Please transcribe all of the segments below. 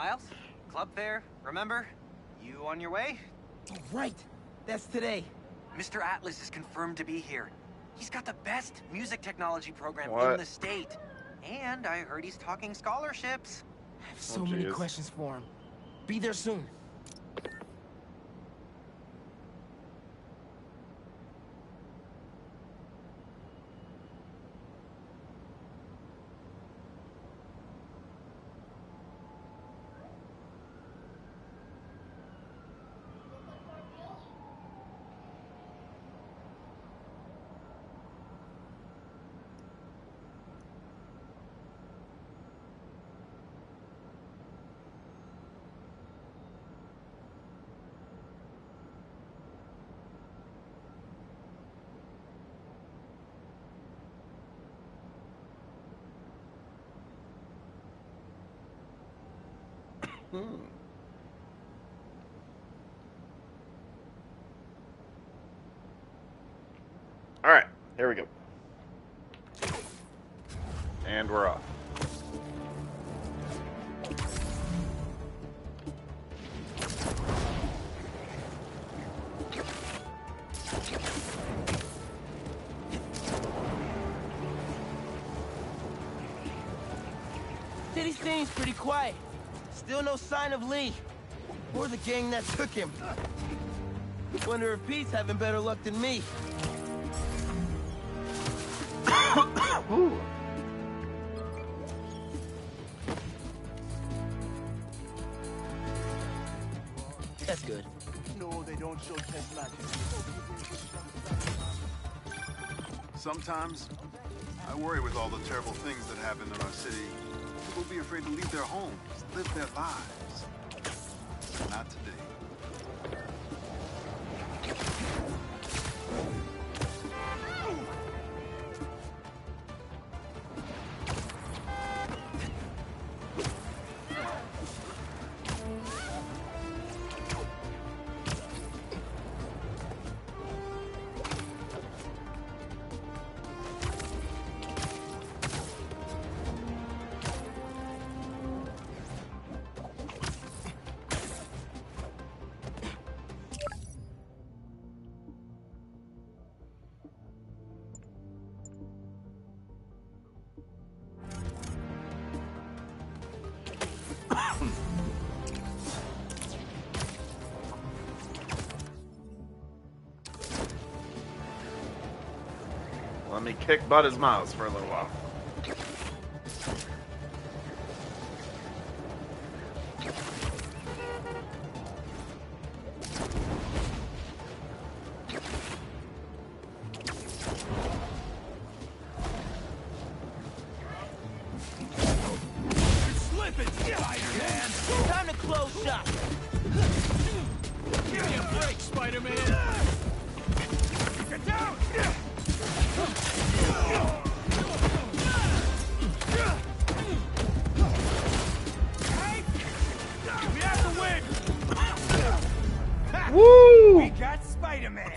Miles, club fair, remember? You on your way? Oh, right. That's today. Mr. Atlas is confirmed to be here. He's got the best music technology program in the state. And I heard he's talking scholarships. I have so many questions for him. Be there soon. All right, here we go. And we're off. City seems pretty quiet. Still no sign of Lee. Or the gang that took him. Wonder if Pete's having better luck than me. Ooh. That's good. No, they don't show test matches. Sometimes, I worry with all the terrible things that happen in our city. People be afraid to leave their homes, live their lives. Not today. Let me kick butt as Miles for a little while. You're slipping, Spider-Man! Time to close shop. Give me a break, Spider-Man! Get down! We have to win! Woo! We got Spider-Man!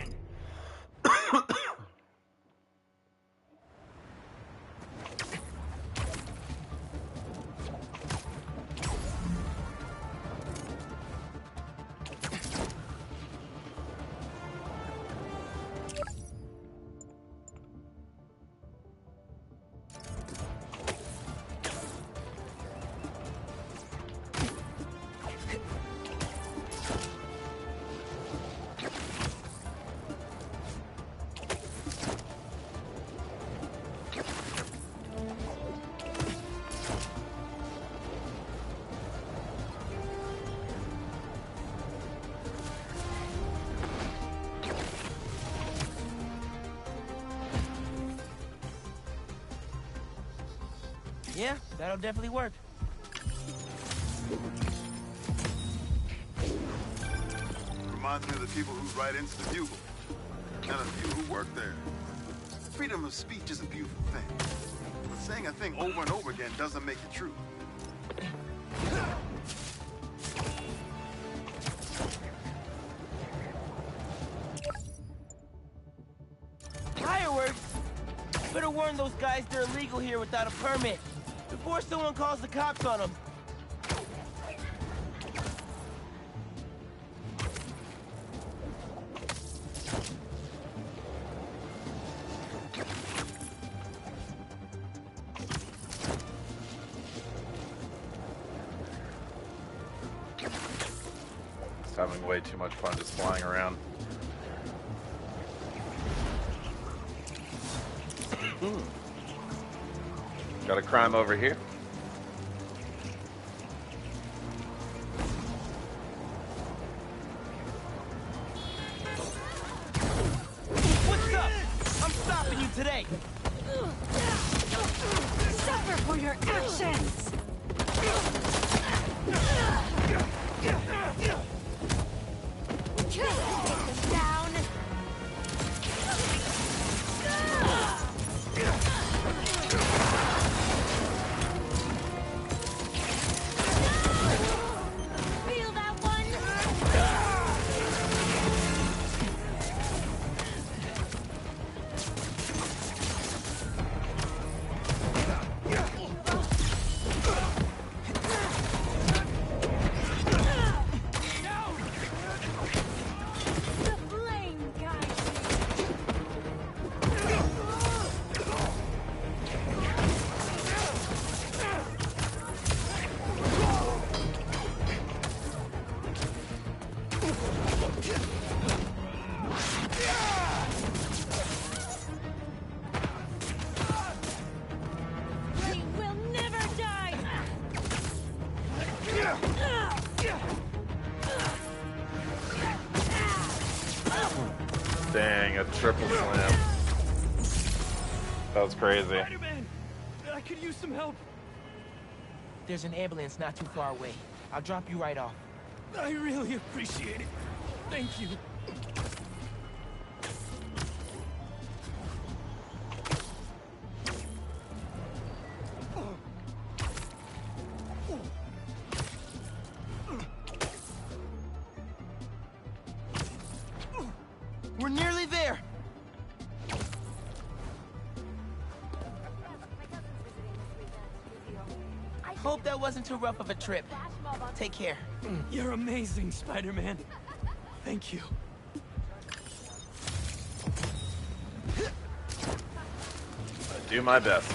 Yeah, that'll definitely work. Reminds me of the people who write into the Bugle. And a few who work there. Freedom of speech is a beautiful thing. But saying a thing over and over again doesn't make it true. Fireworks? Better warn those guys they're illegal here without a permit. Before someone calls the cops on them. having way too much fun just flying around. Got a crime over here. What's up? I'm stopping you today. Suffer for your actions! Take them down! Feel that one? The flame guides me. We will never die! Dang, a triple slam. That was crazy. Spider-Man! I could use some help. There's an ambulance not too far away. I'll drop you right off. I really appreciate it. Thank you. We're nearly there. Hope that wasn't too rough of a trip. Take care. You're amazing, Spider-Man. Thank you. I do my best.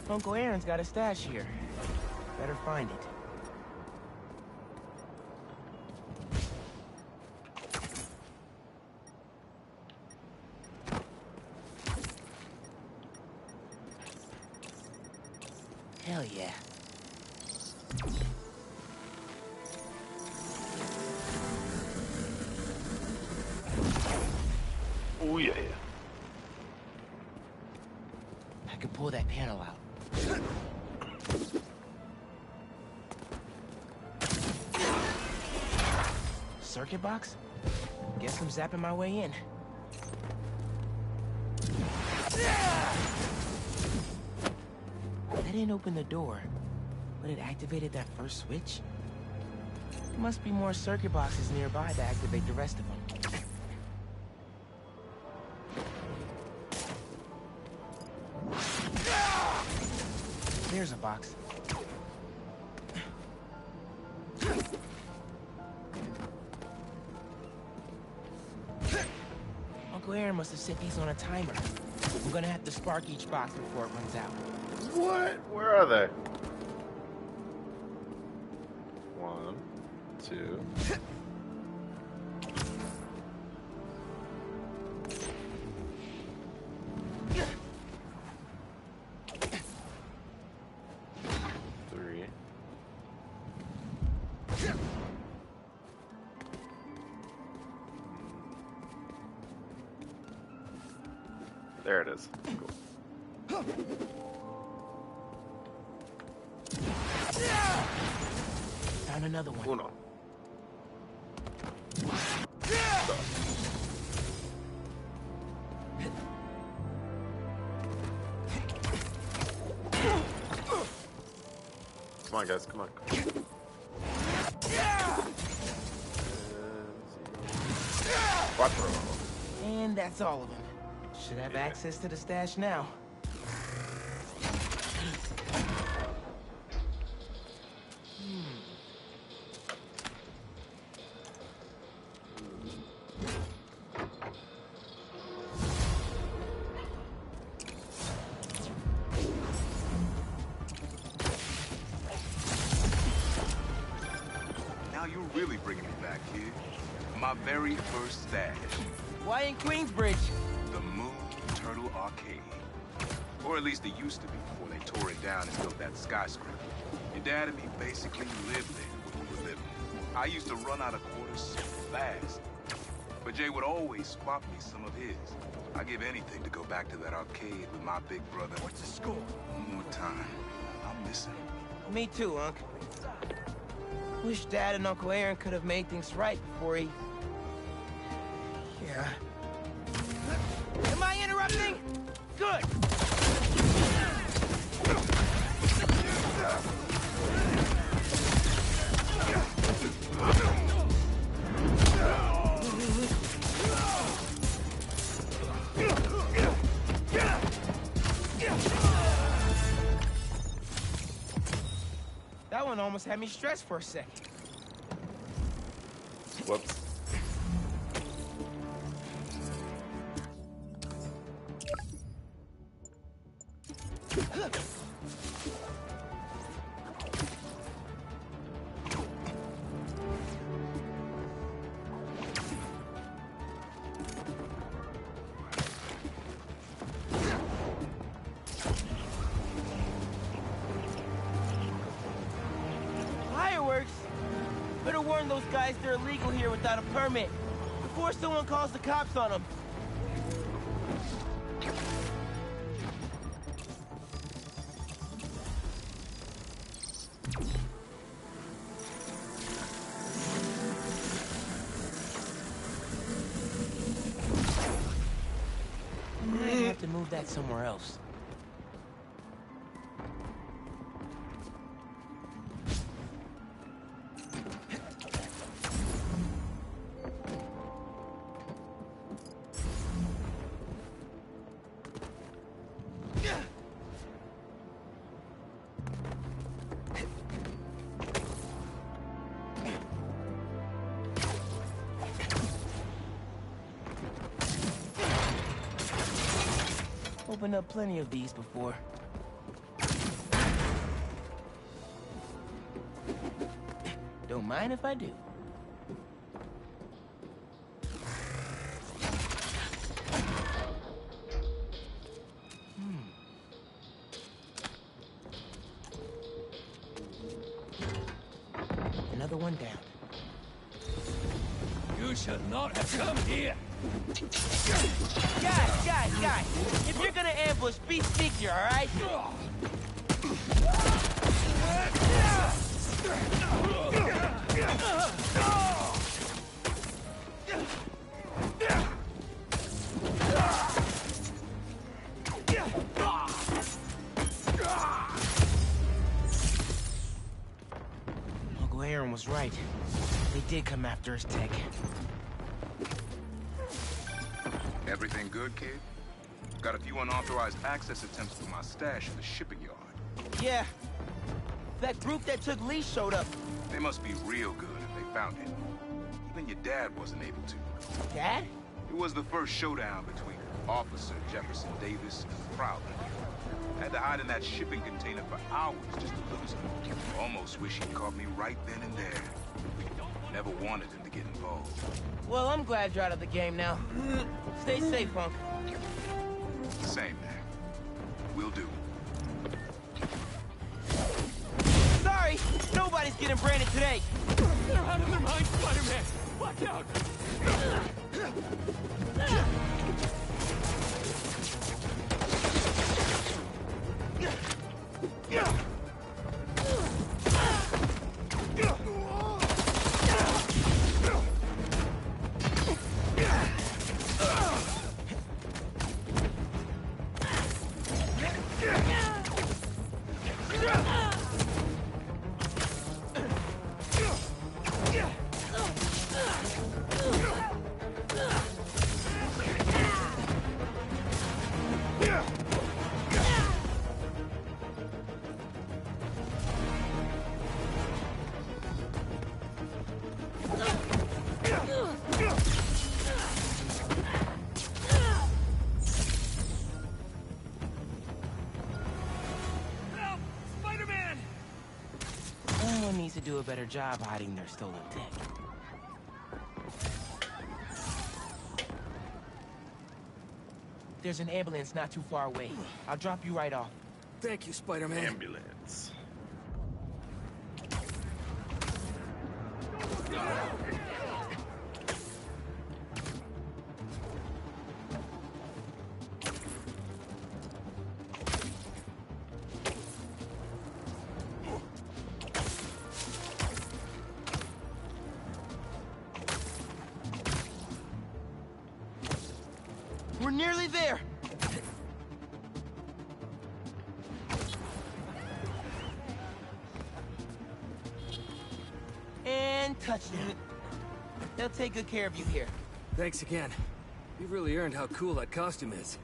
Uncle Aaron's got a stash here. Better find it. Hell yeah. Oh yeah. I can pull that panel out. Circuit box? Guess I'm zapping my way in. That didn't open the door, but it activated that first switch. There must be more circuit boxes nearby to activate the rest of them. There's a box. Uncle Aaron must have set these on a timer. I'm gonna have to spark each box before it runs out. What? Where are they? 1, 2. There it is. Cool. Found another one. Uno. Come on, guys. Come on. Cuatro. And that's all of them. Should have access to the stash now. Now you're really bringing me back, kid. My very first stash. Why in Queensbridge? The Moon Turtle Arcade. Or at least it used to be before they tore it down and built that skyscraper. Your dad and me basically lived there when we were living. I used to run out of quarters so fast. But Jay would always swap me some of his. I'd give anything to go back to that arcade with my big brother. What's the score? One more time. I'll miss him. Me too, Unc. Wish Dad and Uncle Aaron could have made things right before he... Yeah. Am I interrupting? Good! That one almost had me stressed for a second. Whoops. Fireworks? Better warn those guys they're illegal here without a permit before someone calls the cops on them. I have to move that somewhere else. Opened up plenty of these before. Don't mind if I do. Another one down. You should not have come here. Guys! If you're gonna ambush, be sneakier, all right? Uncle Aaron was right. They did come after his tech. Everything good, kid? Got a few unauthorized access attempts to my stash in the shipping yard. Yeah. That group that took Lee showed up. They must be real good if they found it. Even your dad wasn't able to. Dad? It was the first showdown between Officer Jefferson Davis and the Prowler. Had to hide in that shipping container for hours just to lose him. Almost wish he'd caught me right then and there. Never wanted him to get involved. Well, I'm glad you're out of the game now. Stay safe, Unc. Same, man. Will do. Sorry, nobody's getting branded today. They're out of their minds, Spider-Man. Watch out. Someone needs to do a better job hiding their stolen tech. There's an ambulance not too far away. I'll drop you right off. Thank you, Spider-Man. Ambulance. We're nearly there. And touchdown. They'll take good care of you here. Thanks again. You really earned how cool that costume is.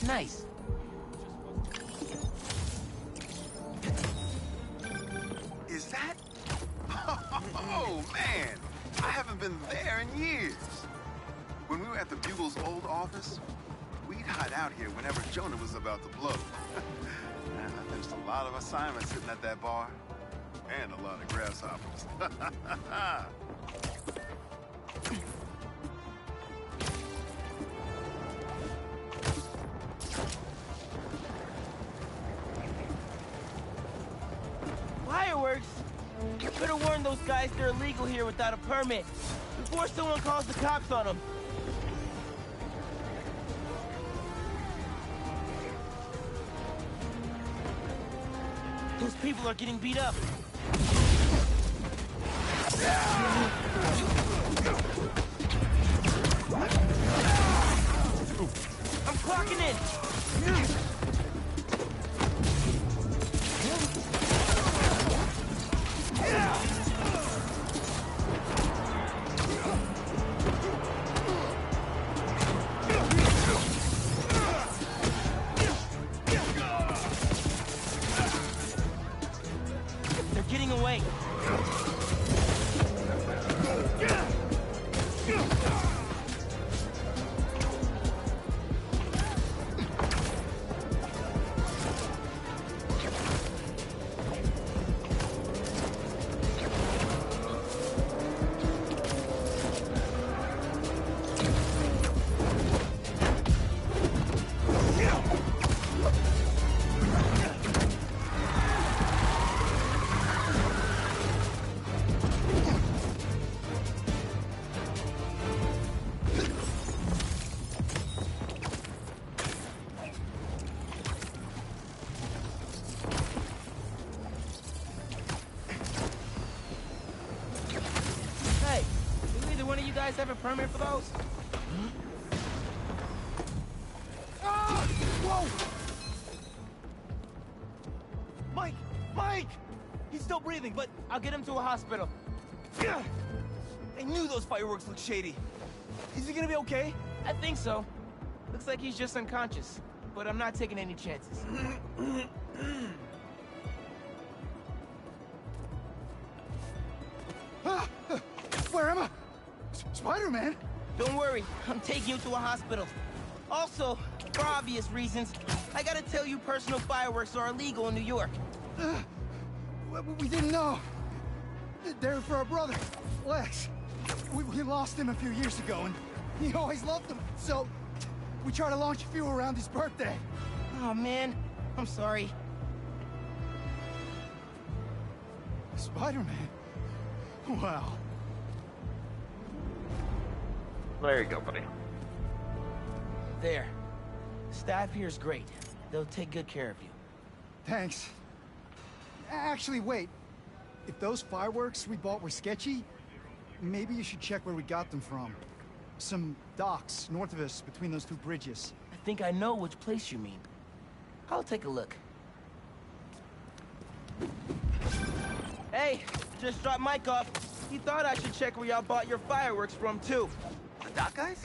Nice. Is that? Oh, man. I haven't been there in years. When we were at the Bugle's old office, we'd hide out here whenever Jonah was about to blow. Man, I finished a lot of assignments sitting at that bar. And a lot of grasshoppers. Fireworks? You could have warned those guys they're illegal here without a permit. Before someone calls the cops on them. Those people are getting beat up. I'm clocking in. They're getting away. Hey, do either one of you guys have a permit for those? Ah! Whoa! Mike! Mike! He's still breathing, but I'll get him to a hospital. I knew those fireworks looked shady. Is he gonna be okay? I think so. Looks like he's just unconscious, but I'm not taking any chances. Where am I? Spider-Man? Don't worry, I'm taking you to a hospital. Also, for obvious reasons, I gotta tell you personal fireworks are illegal in New York. We didn't know. They're for our brother, Lex. We lost him a few years ago, and he always loved them. So we try to launch a few around his birthday. Oh, man. I'm sorry. Spider-Man? Wow. There you go, buddy. There. Staff here is great. They'll take good care of you. Thanks. Actually, wait. If those fireworks we bought were sketchy, maybe you should check where we got them from. Some docks north of us between those two bridges. I think I know which place you mean. I'll take a look. Hey, just dropped Mike off. He thought I should check where y'all bought your fireworks from, too. The dock guys?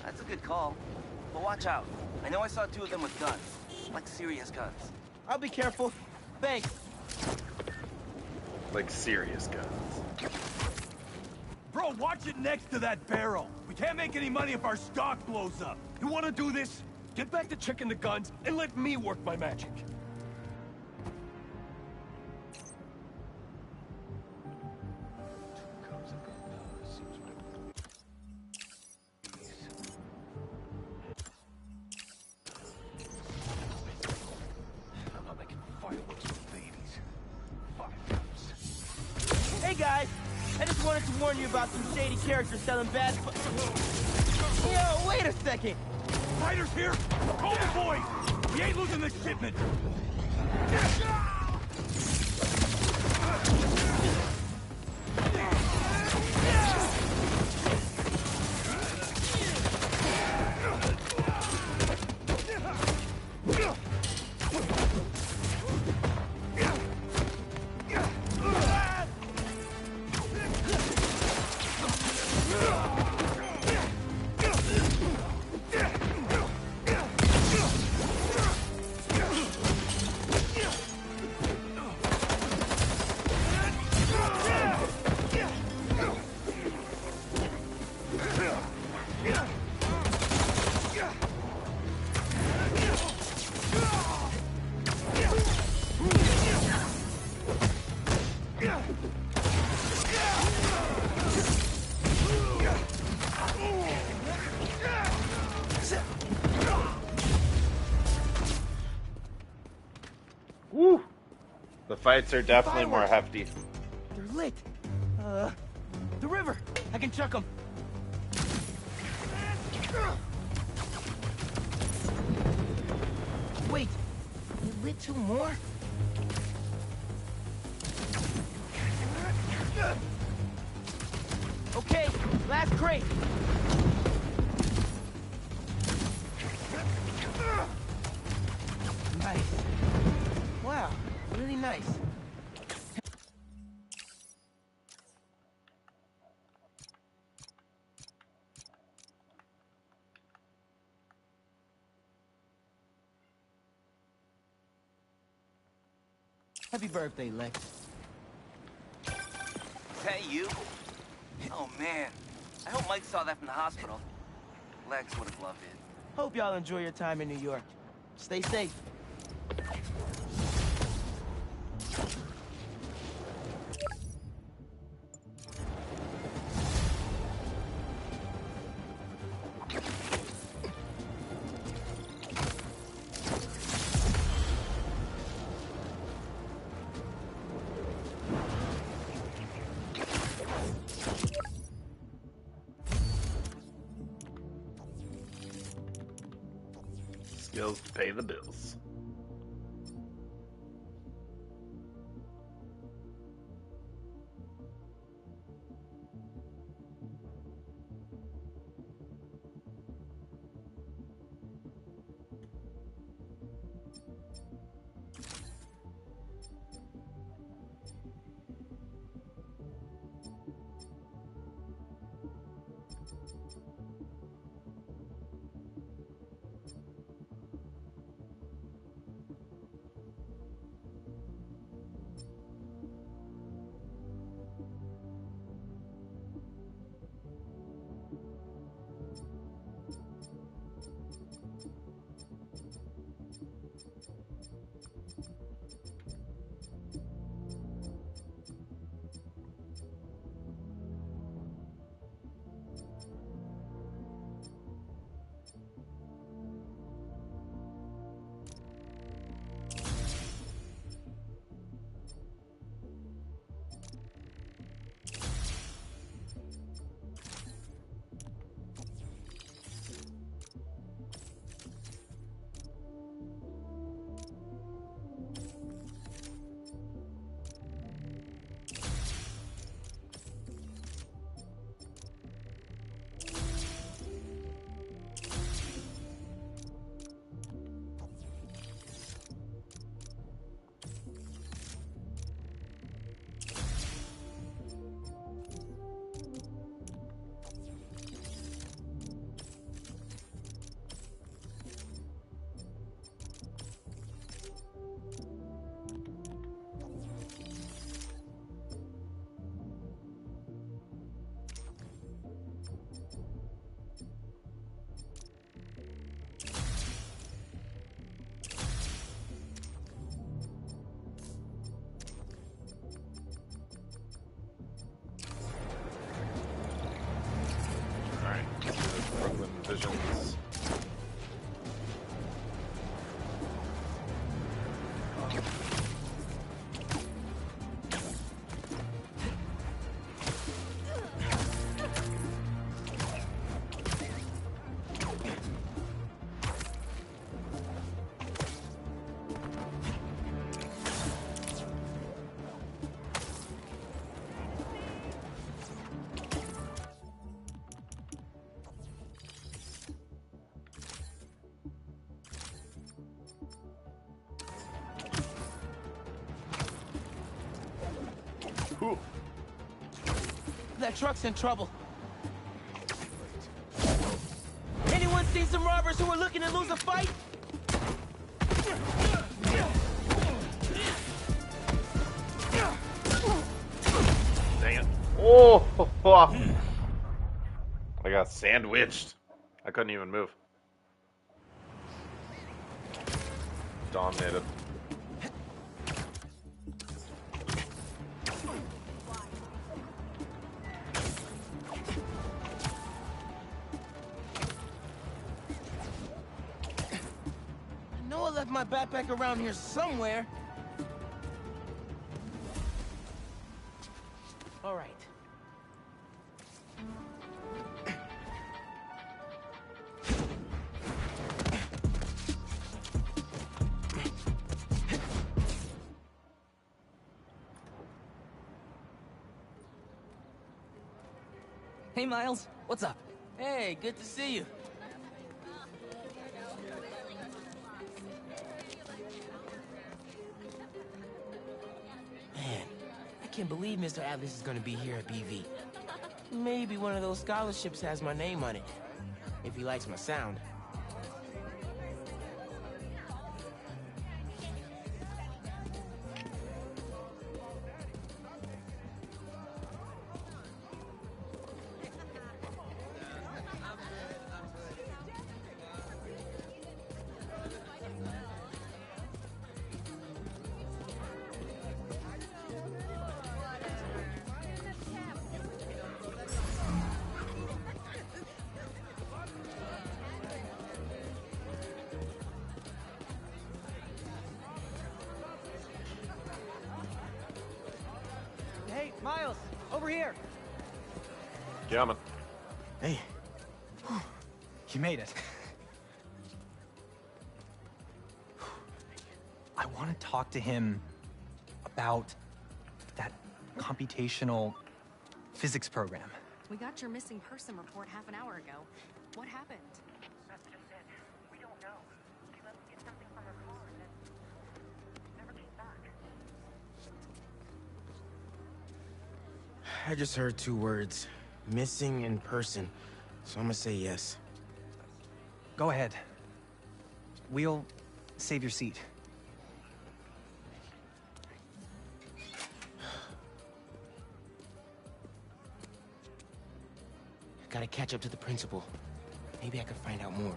That's a good call. But watch out. I know I saw 2 of them with guns. Like serious guns. I'll be careful. Thanks. Like serious guns. Bro, watch it next to that barrel. We can't make any money if our stock blows up. You wanna do this? Get back to checking the guns and let me work my magic. Hey guys, I just wanted to warn you about some shady characters selling bad Yo, wait a second! Fighters here! Call the boys! We ain't losing this shipment! Woo! The fights are definitely more hefty. They're lit. The river. I can chuck them. Wait, you lit 2 more? Okay, last crate. Nice. Wow, really nice. Happy birthday, Lex. Is that you? Oh, man. I hope Mike saw that from the hospital. Lex would have loved it. Hope y'all enjoy your time in New York. Stay safe. Skills to pay the bills. Ooh. That truck's in trouble. Anyone seen some robbers who are looking to lose a fight? Dang it. Oh! I got sandwiched. I couldn't even move. Dominated. I know I left my backpack around here somewhere. All right. Hey, Miles. What's up? Hey, good to see you. Man, I can't believe Mr. Atlas is gonna be here at BV. Maybe one of those scholarships has my name on it, if he likes my sound. Hey, Miles, over here. Coming. Hey. You made it. I want to talk to him about that computational physics program. We got your missing person report half an hour ago. What happened? That's just it. We don't know. She left to get something from her car and then never came back. I just heard two words. Missing in person. So I'm gonna say yes. Go ahead. We'll save your seat. Gotta catch up to the principal. Maybe I could find out more.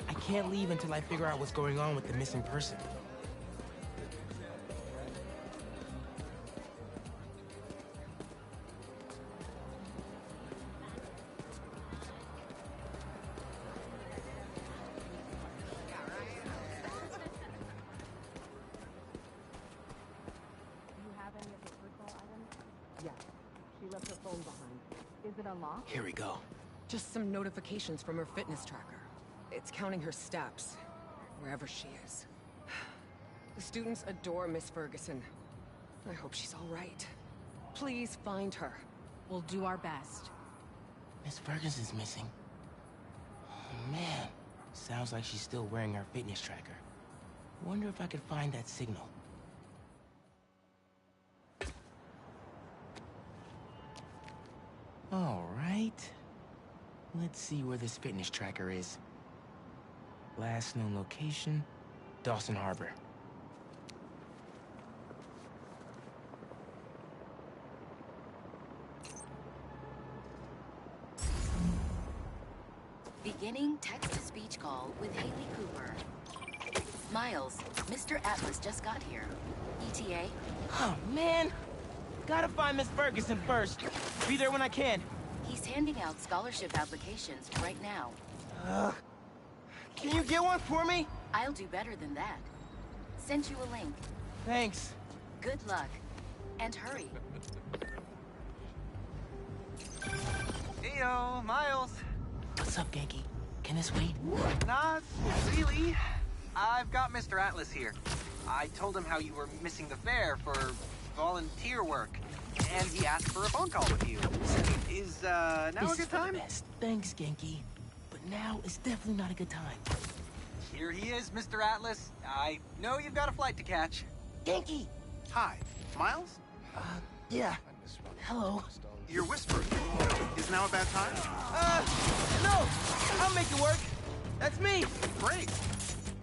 I can't leave until I figure out what's going on with the missing person. Is it unlocked? Here we go. Just some notifications from her fitness tracker. It's counting her steps, wherever she is. The students adore Miss Ferguson. I hope she's all right. Please find her. We'll do our best. Miss Ferguson's missing. Oh, man. Sounds like she's still wearing her fitness tracker. Wonder if I could find that signal. All right. Let's see where this fitness tracker is. Last known location, Dawson Harbor. Beginning text-to-speech call with Haley Cooper. Miles, Mr. Atlas just got here. ETA? Oh, man. Gotta find Miss Ferguson first. Be there when I can. He's handing out scholarship applications right now. Can you get one for me? I'll do better than that. Sent you a link. Thanks. Good luck. And hurry. Heyo, Miles. What's up, Genki? Can this wait? Not really. I've got Mr. Atlas here. I told him how you were missing the fair for volunteer work, and he asked for a phone call with you. Is now This a good is for the time? best. Thanks, Genki. But now is definitely not a good time. Here he is, Mr. Atlas. I know you've got a flight to catch. Genki! Hi, Miles? Yeah. Hello. You're whispering. Is now a bad time? No! I'll make it work. That's me. Great.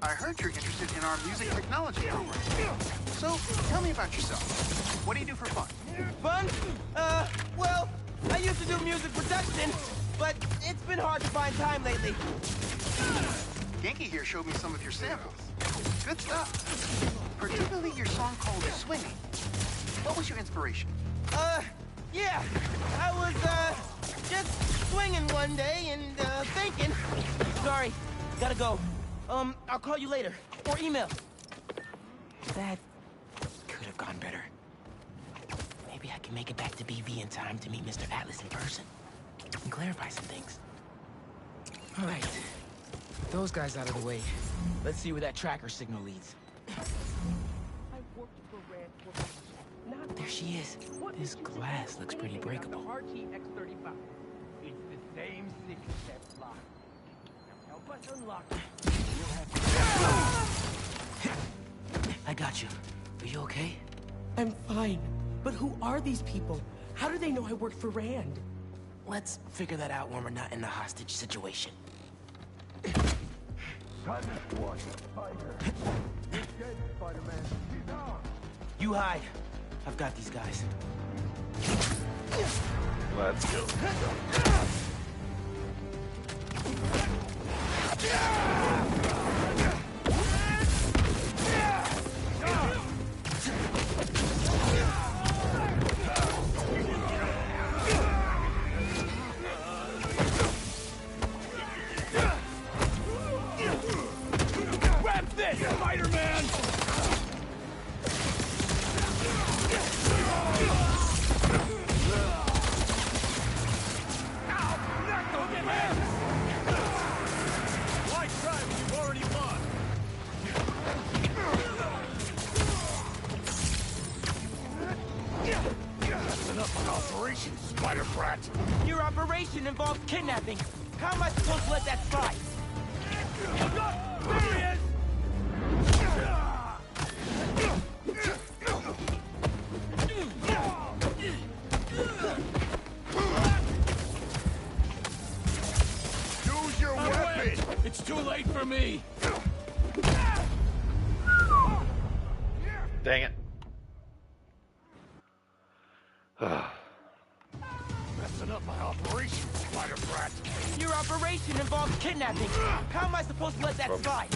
I heard you're interested in our music technology program. So, tell me about yourself. What do you do for fun? Fun? Well, I used to do music production, but it's been hard to find time lately. Genki here showed me some of your samples. Good stuff. Particularly your song called Swinging. What was your inspiration? Yeah. I was, just swinging one day and, thinking. Sorry, gotta go. I'll call you later. Or email. That could have gone better. Maybe I can make it back to BV in time to meet Mr. Atlas in person. And clarify some things. All right. Those guys out of the way. Let's see where that tracker signal leads. There she is. This glass looks pretty breakable. X35. It's the same 6-step lock. Now help us unlock it. I got you. Are you okay? I'm fine. But who are these people? How do they know I work for Rand? Let's figure that out when we're not in the hostage situation. You hide. I've got these guys. Let's go. Grab this, Spider-Man! Operation, Spider-Brat! Your operation involves kidnapping. How am I supposed to let that slide? There he is! Use your weapon! It's too late for me! Dang it. Messing up my operation, Spider-Brat! Your operation involves kidnapping. How am I supposed to let that slide?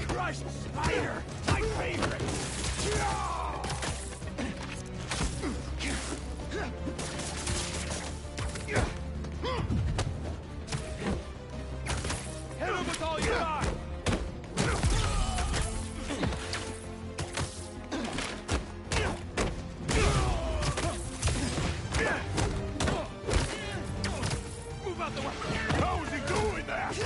Crushed spider! My favorite! Hit him with all you got! Move out the way! How is he doing that?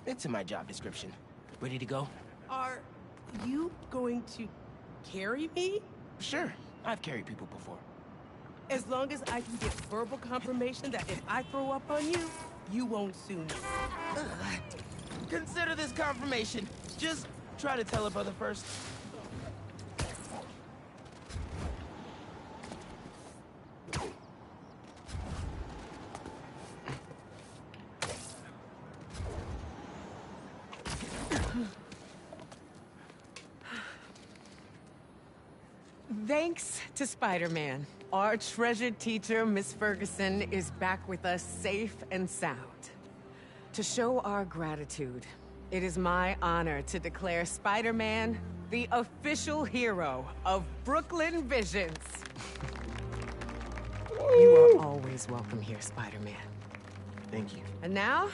It's in my job description. Ready to go? Are you going to carry me? Sure. I've carried people before. As long as I can get verbal confirmation that if I throw up on you, you won't sue me. Consider this confirmation. Just try to tell her brother first. Thanks to Spider-Man, our treasured teacher, Miss Ferguson, is back with us safe and sound. To show our gratitude, it is my honor to declare Spider-Man the official hero of Brooklyn Visions. You are always welcome here, Spider-Man. Thank you. And now,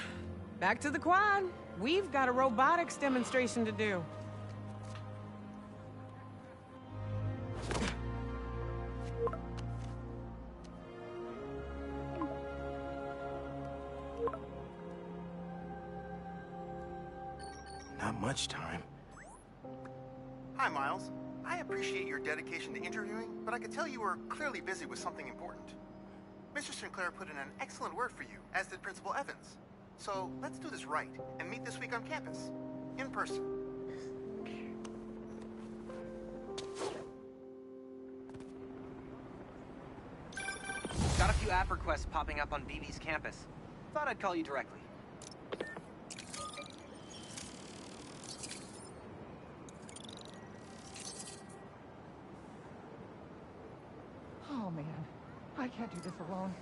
back to the quad. We've got a robotics demonstration to do. much time. Hi, Miles. I appreciate your dedication to interviewing, but I could tell you were clearly busy with something important. Mr. Sinclair put in an excellent word for you, as did Principal Evans. So let's do this right and meet this week on campus, in person. Got a few app requests popping up on BB's campus. Thought I'd call you directly. Oh man, I can't do this alone.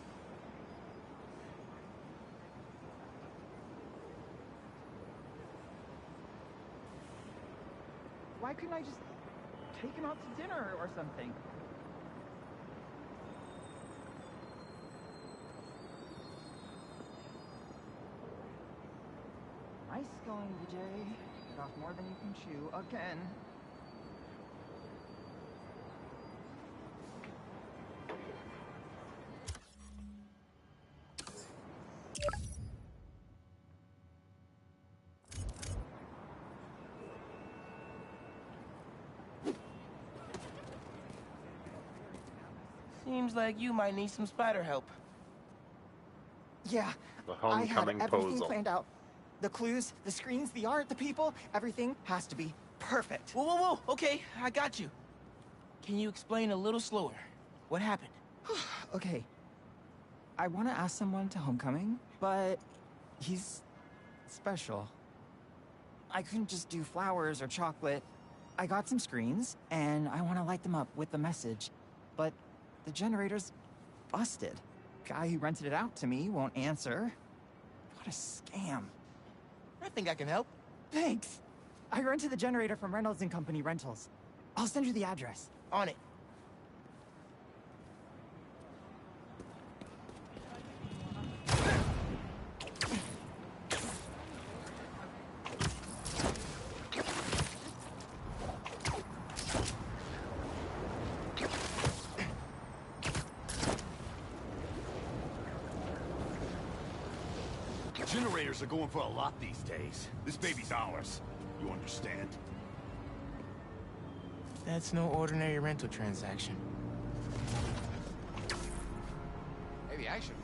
Why couldn't I just take him out to dinner or something? Nice going, VJ. Bit off more than you can chew again. Seems like you might need some spider help. Yeah, The I had homecoming everything puzzle. planned out. The clues, the screens, the art, the people, everything has to be perfect. Whoa, whoa, whoa! Okay, I got you. Can you explain a little slower? What happened? Okay. I want to ask someone to homecoming, but he's special. I couldn't just do flowers or chocolate. I got some screens, and I want to light them up with the message, but the generator's busted. Guy who rented it out to me won't answer. What a scam. I think I can help. Thanks. I rented the generator from Reynolds and Company Rentals. I'll send you the address. On it. Generators are going for a lot these days. This baby's ours. You understand? That's no ordinary rental transaction. Maybe I should.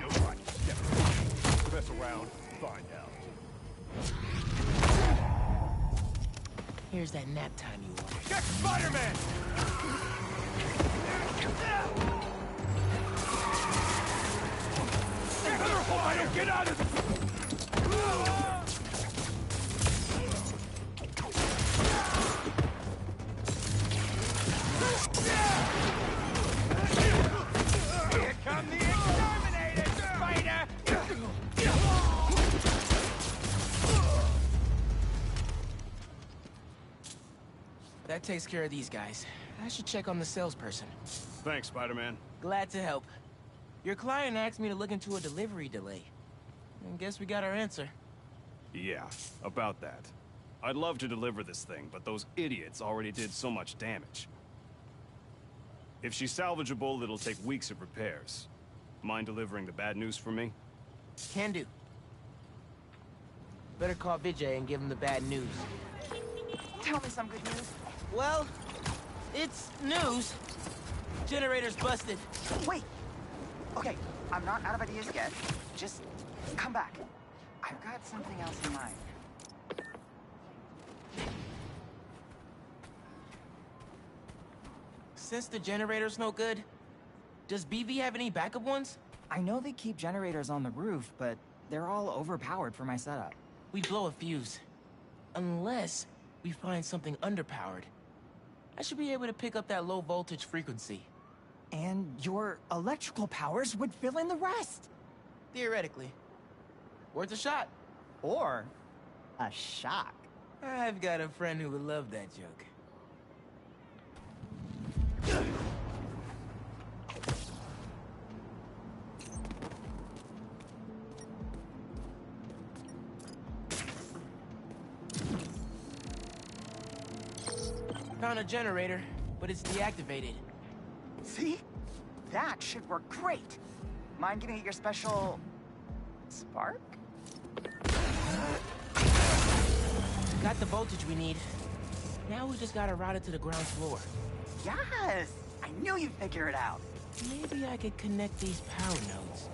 Nobody mess around, find out. Here's that nap time you want. Get Spider-Man! I don't get out of this! Here come the exterminator, Spider! That takes care of these guys. I should check on the salesperson. Thanks, Spider-Man. Glad to help. Your client asked me to look into a delivery delay. I guess we got our answer. Yeah, about that. I'd love to deliver this thing, but those idiots already did so much damage. If she's salvageable, it'll take weeks of repairs. Mind delivering the bad news for me? Can do. Better call Vijay and give him the bad news. Tell me some good news. Well, it's news. Generator's busted. Wait! Okay, I'm not out of ideas yet. Just come back. I've got something else in mind. Since the generator's no good, does BV have any backup ones? I know they keep generators on the roof, but they're all overpowered for my setup. We blow a fuse. Unless we find something underpowered. I should be able to pick up that low voltage frequency. And your electrical powers would fill in the rest. Theoretically. Worth a shot. Or a shock. I've got a friend who would love that joke. Found a generator, but it's deactivated. See? That should work great. Mind giving it your special... Spark? Got the voltage we need. Now we just gotta route it to the ground floor. Yes! I knew you'd figure it out. Maybe I could connect these power nodes.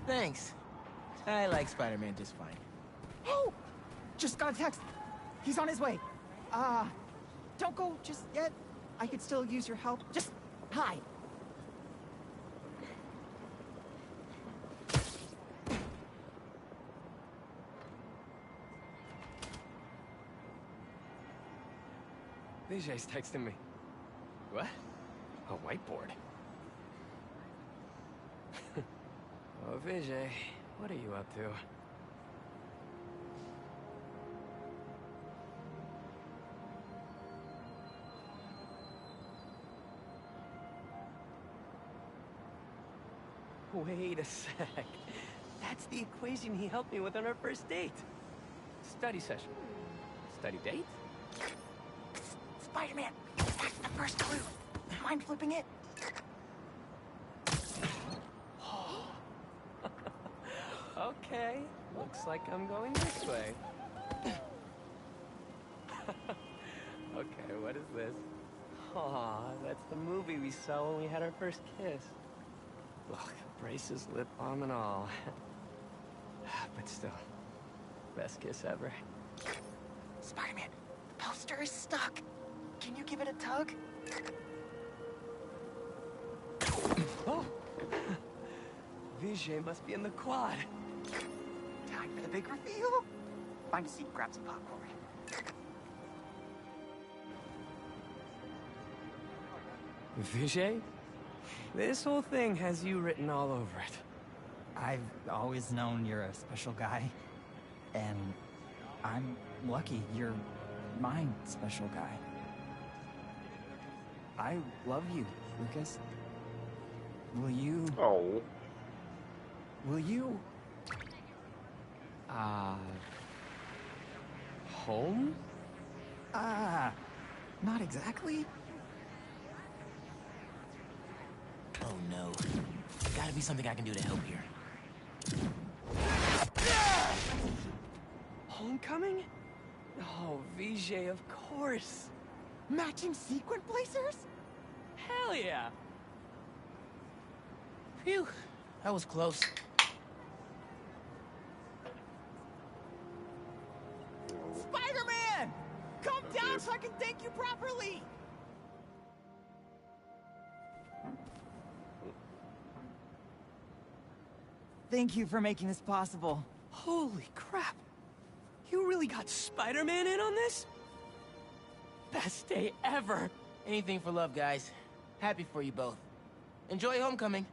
Thanks. I like Spider-Man just fine. Oh! Just got a text. He's on his way. Don't go just yet. I could still use your help. Just hi. Vijay's texting me. What? A whiteboard? Oh, Vijay, what are you up to? Wait a sec. That's the equation he helped me with on our first date. Study session. Study date? Spider-Man, that's the first clue. Mind flipping it? Okay, looks like I'm going this way. Okay, what is this? Aw, that's the movie we saw when we had our first kiss. Look, braces, lip balm, and all. But still, best kiss ever. Spider-Man, the poster is stuck. Can you give it a tug? Oh! Vijay must be in the quad. Time for the big reveal. Find a seat and grab some popcorn. Vijay? This whole thing has you written all over it. I've always known you're a special guy. And I'm lucky you're my special guy. I love you, Lucas. Will you... Oh. Will you... Home? Not exactly. Oh no. Gotta be something I can do to help here. Homecoming? Oh, Vijay, of course. Matching sequin placers? Hell yeah. Phew, that was close. Spider-Man! Come down so I can thank you properly! Thank you for making this possible. Holy crap. You really got Spider-Man in on this? Best day ever. Anything for love, guys. Happy for you both. Enjoy homecoming.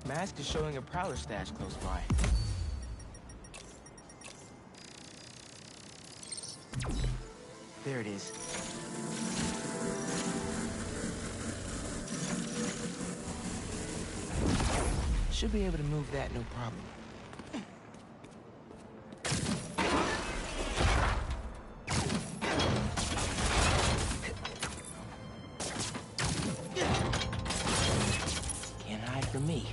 Mask is showing a Prowler stash close by. There it is. Should be able to move that, no problem. Can't hide from me.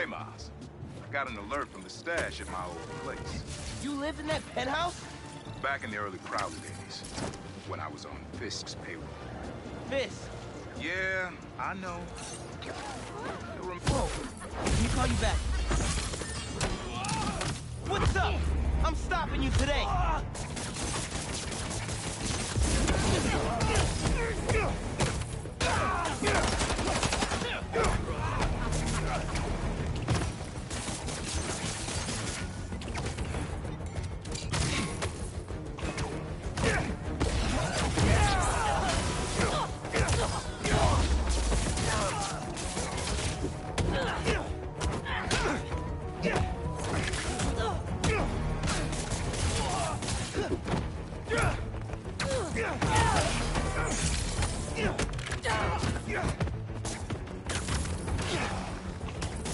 Hey, Miles. I got an alert from the stash at my old place. You lived in that penthouse? Back in the early Crowley days, when I was on Fisk's payroll. Fisk? Yeah, I know. Whoa. Let me call you back. What's up? I'm stopping you today.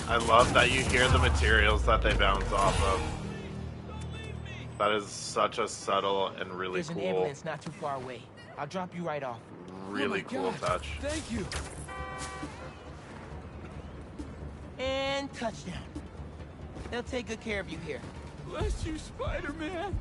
I love that you hear the materials that they bounce off of. That is such a subtle and really There's cool. an ambulance not too far away. I'll drop you right off. Really cool touch. Thank you. And touchdown. They'll take good care of you here. Bless you, Spider-Man.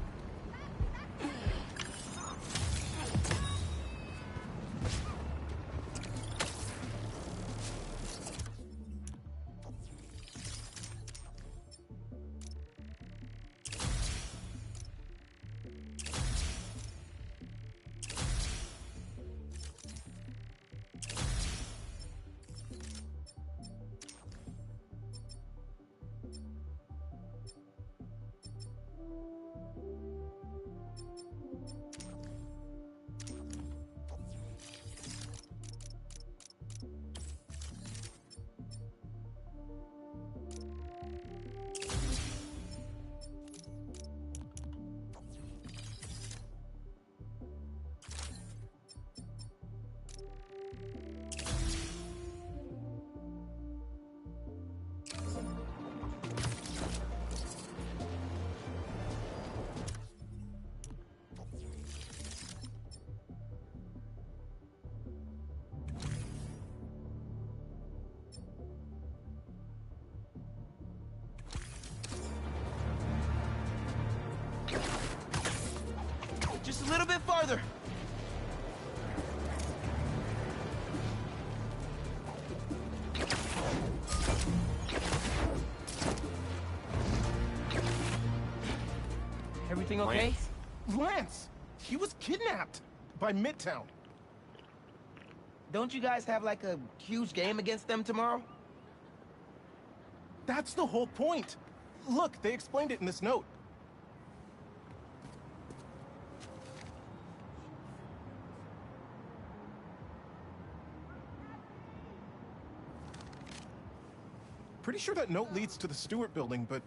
Just a little bit farther. Everything okay? Lance! He was kidnapped by Midtown. Don't you guys have like a huge game against them tomorrow? That's the whole point. Look, they explained it in this note. Pretty sure that note leads to the Stewart building, but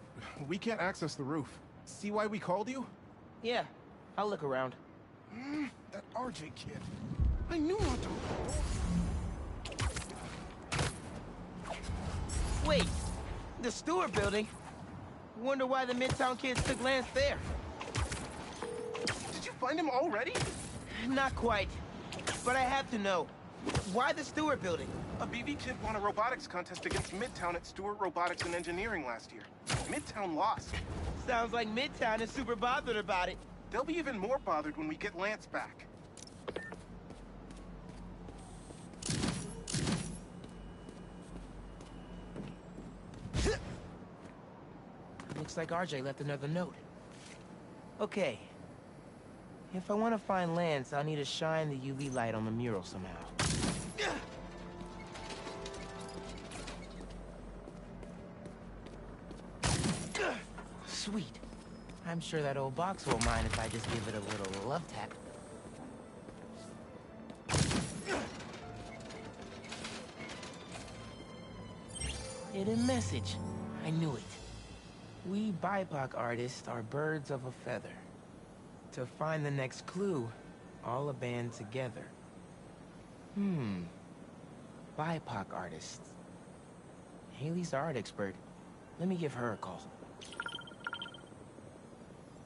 we can't access the roof. See why we called you? Yeah, I'll look around. That RJ kid. I knew not to. Wait, the Stewart building? Wonder why the Midtown kids took Lance there. Did you find him already? Not quite, but I have to know. Why the Stewart building? A BB kid won a robotics contest against Midtown at Stewart Robotics and Engineering last year. Midtown lost. Sounds like Midtown is super bothered about it. They'll be even more bothered when we get Lance back. Looks like RJ left another note. Okay. If I want to find Lance, I'll need to shine the UV light on the mural somehow. Sweet. I'm sure that old box won't mind if I just give it a little love tap. Hidden message. I knew it. We BIPOC artists are birds of a feather. To find the next clue, all a band together. BIPOC artists. Haley's the art expert. Let me give her a call.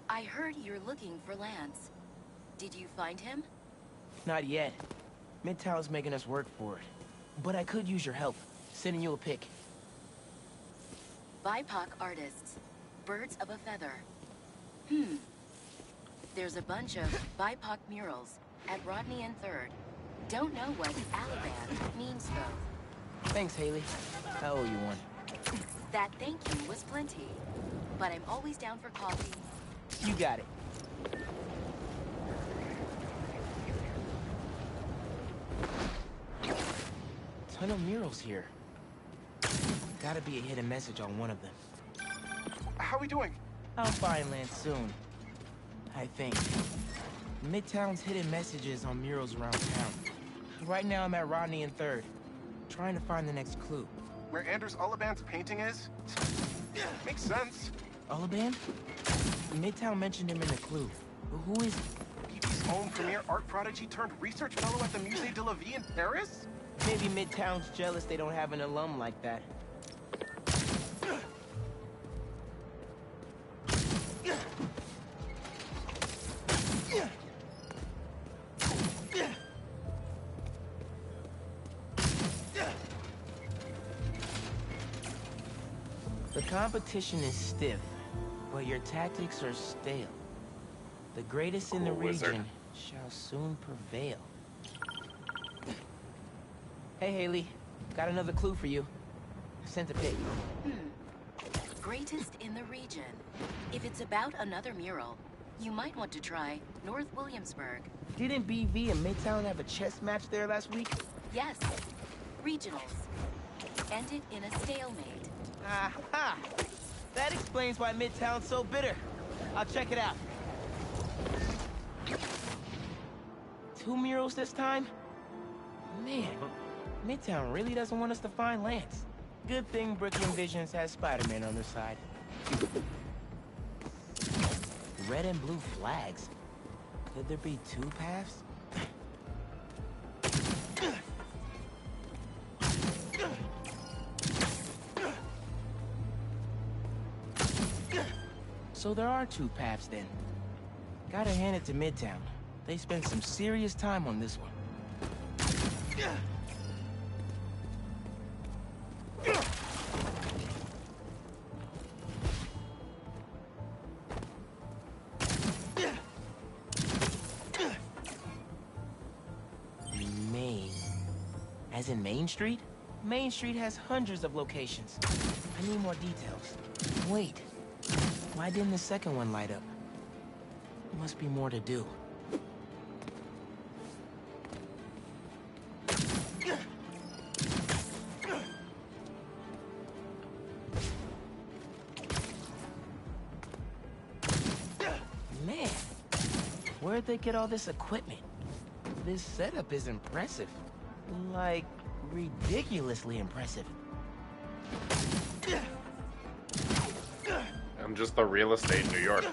I heard you're looking for Lance. Did you find him? Not yet. Midtown's making us work for it. But I could use your help, sending you a pic. BIPOC artists. Birds of a feather. There's a bunch of BIPOC murals at Rodney and 3rd. Don't know what Alabama means, though. Thanks, Haley. I owe you one. That thank you was plenty. But I'm always down for coffee. You got it. Ton of murals here. Gotta be a hidden message on one of them. How we doing? I'll find land soon. I think. Midtown's hidden messages on murals around town. Right now I'm at Rodney and 3rd, trying to find the next clue. Where Anders Ullaband's painting is? Makes sense. Ullaband? Midtown mentioned him in the clue. But who is he? BB's own premier art prodigy turned research fellow at the Musée de la Vie in Paris? Maybe Midtown's jealous they don't have an alum like that. The competition is stiff, but your tactics are stale. The greatest in the region shall soon prevail. Hey, Haley. Got another clue for you. Sent a pic. Greatest in the region. If it's about another mural, you might want to try North Williamsburg. Didn't BV and Midtown have a chess match there last week? Yes. Regionals. Ended in a stalemate. Aha! That explains why Midtown's so bitter. I'll check it out. 2 murals this time? Man, Midtown really doesn't want us to find Lance. Good thing Brooklyn Visions has Spider-Man on their side. Red and blue flags. Could there be 2 paths? So there are 2 paths then. Gotta hand it to Midtown. They spent some serious time on this one. Main. As in Main Street? Main Street has hundreds of locations. I need more details. Wait. Why didn't the second one light up? Must be more to do. Man, where'd they get all this equipment? This setup is impressive. Like, ridiculously impressive. I'm just the real estate in New York.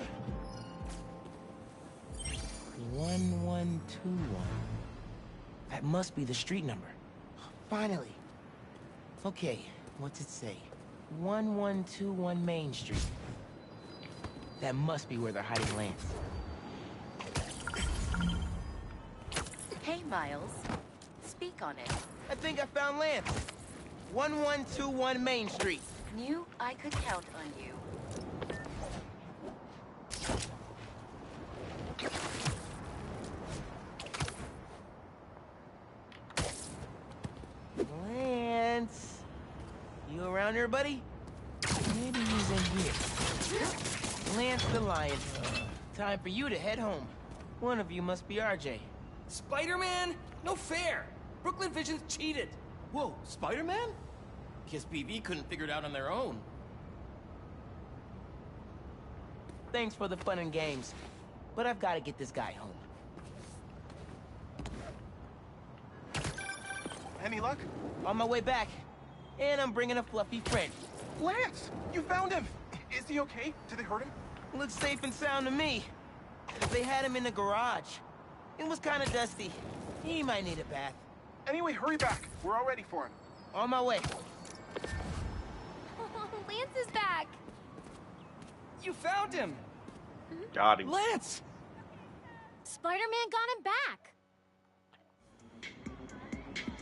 1121. That must be the street number. Finally. Okay, what's it say? 1121 Main Street. That must be where they're hiding Lance. Hey, Miles. Speak on it. I think I found Lance. 1121 Main Street. Knew I could count on you. Lance. You around here, buddy? Maybe he's in here. Lance the Lion. Time for you to head home. One of you must be RJ. Spider-Man? No fair! Brooklyn Visions cheated! Whoa, Spider-Man? Guess BV couldn't figure it out on their own. Thanks for the fun and games, but I've got to get this guy home. Any luck? On my way back. And I'm bringing a fluffy friend. Lance! You found him! Is he okay? Did they hurt him? Looks safe and sound to me. They had him in the garage. It was kind of dusty. He might need a bath. Anyway, hurry back. We're all ready for him. On my way. Lance is back. You found him! Got him. Lance! Spider-Man got him back.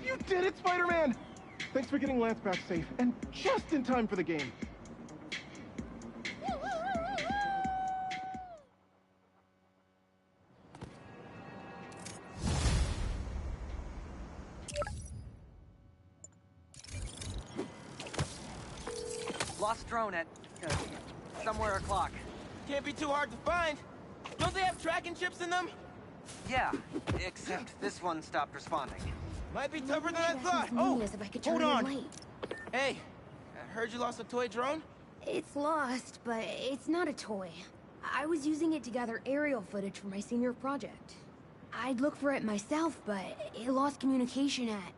You did it, Spider-Man! Thanks for getting Lance back safe, and just in time for the game. Lost drone at somewhere o'clock. Can't be too hard to find. Don't they have tracking chips in them? Yeah, except this one stopped responding. Might be tougher than I thought. Oh, hold on. Hey, I heard you lost a toy drone? It's lost, but it's not a toy. I was using it to gather aerial footage for my senior project. I'd look for it myself, but it lost communication at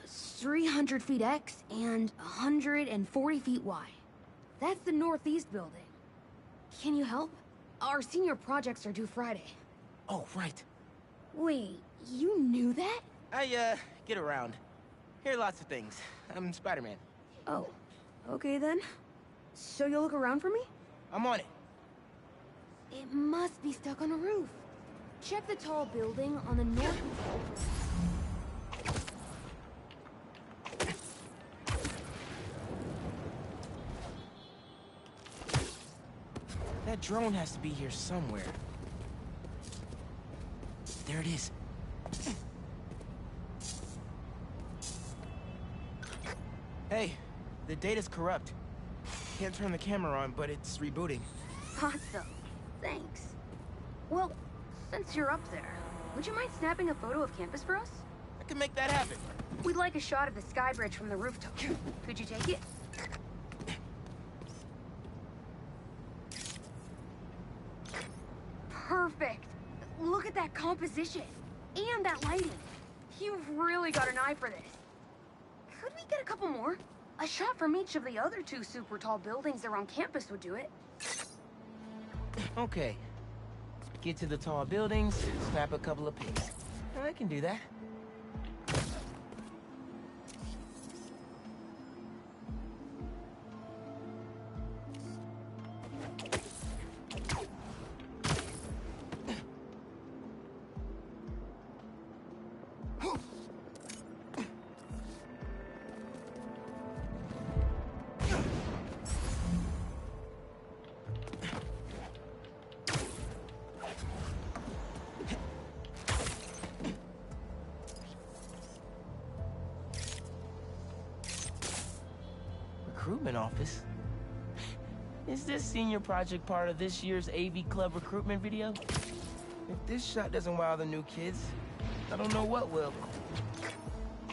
300 feet X and 140 feet Y. That's the northeast building. Can you help? Our senior projects are due Friday. Oh, right. Wait, you knew that? I, get around. Hear lots of things. I'm Spider-Man. Oh, okay then. So you'll look around for me? I'm on it. It must be stuck on a roof. Check the tall building on the north. That drone has to be here somewhere. There it is. Hey, the data's corrupt. Can't turn the camera on, but it's rebooting. Awesome. Thanks. Well, since you're up there, would you mind snapping a photo of campus for us? I can make that happen. We'd like a shot of the sky bridge from the rooftop. Could you take it? Perfect. Look at that composition. And that lighting. You've really got an eye for this. Could we get a couple more? A shot from each of the other 2 super tall buildings around campus would do it. Okay. Get to the tall buildings, snap a couple of pics. I can do that. Recruitment office? Is this senior project part of this year's AV Club recruitment video? If this shot doesn't wow the new kids, I don't know what will.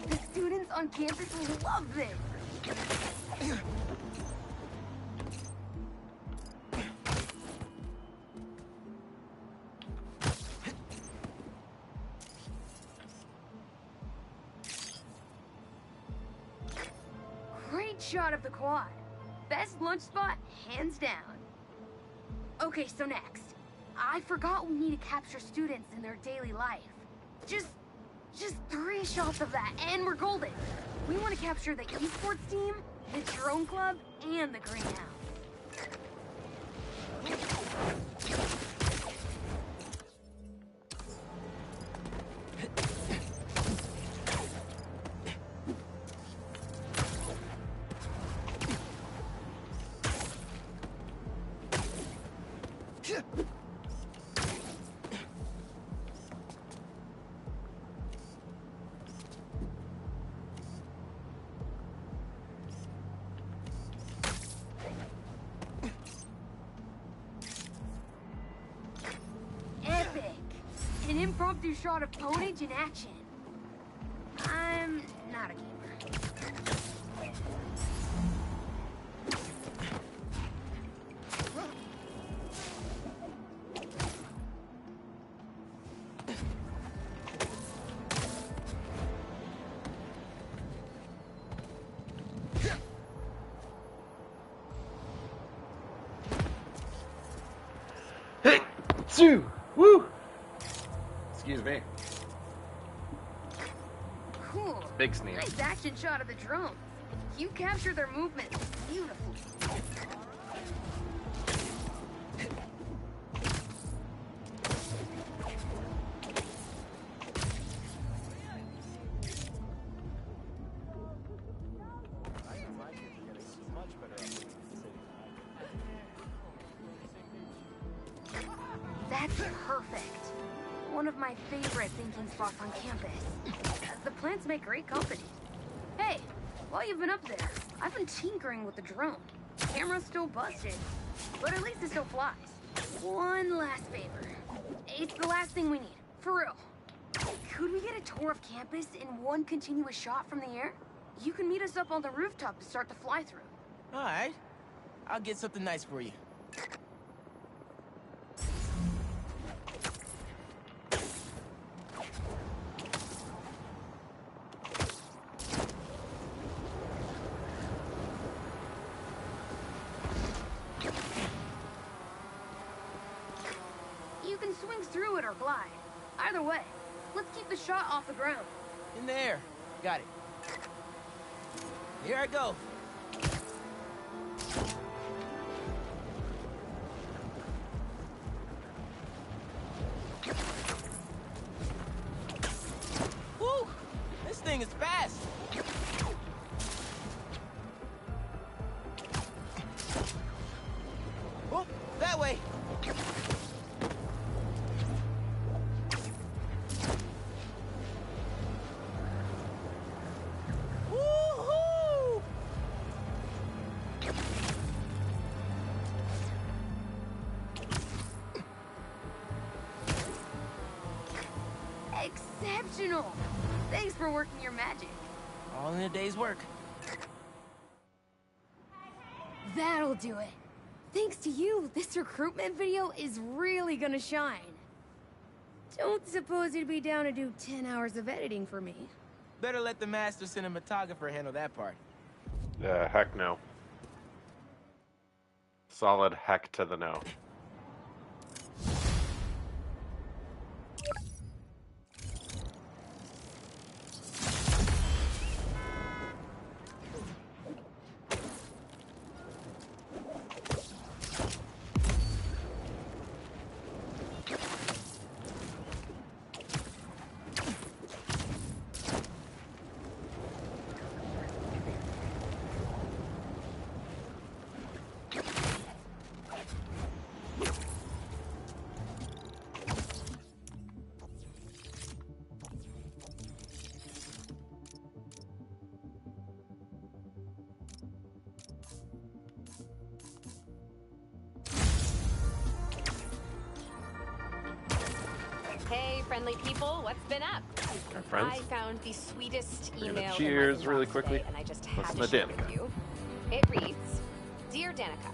The students on campus will love this. Great shot of the quad. Best lunch spot, hands down. Okay, so next. I forgot we need to capture students in their daily life. Just 3 shots of that, and we're golden. We want to capture the esports team, the drone club, and the greenhouse. Epic! An impromptu shot of Ponage in action. I'm not a gamer. Hey! Two! Woo! Excuse me. Cool. Big sneeze. Nice action shot of the drone. You captured their movements beautifully. That's perfect. One of my favorite thinking spots on campus. The plants make great company. Hey, while you've been up there, I've been tinkering with the drone. Camera's still busted, but at least it still flies. One last favor. It's the last thing we need, for real. Could we get a tour of campus in one continuous shot from the air? You can meet us up on the rooftop to start the fly-through. All right. I'll get something nice for you. You can swing through it or glide. Either way, let's keep the shot off the ground. In the air. Got it. Here I go. Woo! This thing is fast. Oh, that way. Woo-hoo! Exceptional! Thanks for working your magic. All in a day's work. That'll do it. Thanks to you, this recruitment video is really gonna shine. Don't suppose you'd be down to do 10 hours of editing for me? Better let the master cinematographer handle that part. Heck no. Solid heck to the no. Hey, friendly people, what's been up? Our friends. I found the sweetest We're gonna email cheers in my really inbox quickly. today, and I just had Listen to to share it Danica. with you. It reads, Dear Danica,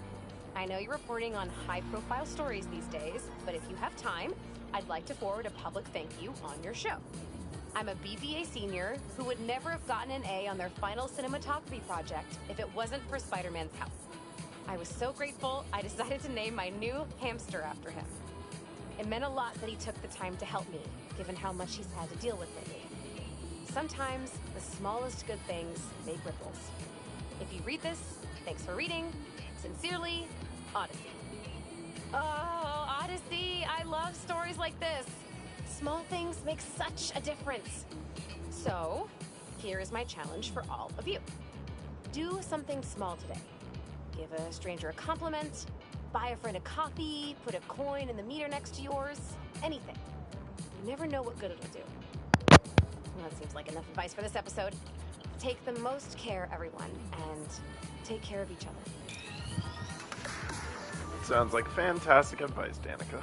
I know you're reporting on high-profile stories these days, but if you have time, I'd like to forward a public thank you on your show. I'm a BBA senior who would never have gotten an A on their final cinematography project if it wasn't for Spider-Man's help. I was so grateful, I decided to name my new hamster after him. It meant a lot that he took the time to help me, given how much he's had to deal with lately. Sometimes the smallest good things make ripples. If you read this, thanks for reading. Sincerely, Odyssey. Oh, Odyssey! I love stories like this. Small things make such a difference. So, here is my challenge for all of you. Do something small today. Give a stranger a compliment, buy a friend a coffee, put a coin in the meter next to yours, anything. You never know what good it'll do. Well, that seems like enough advice for this episode. Take the most care, everyone, and take care of each other. Sounds like fantastic advice, Danica.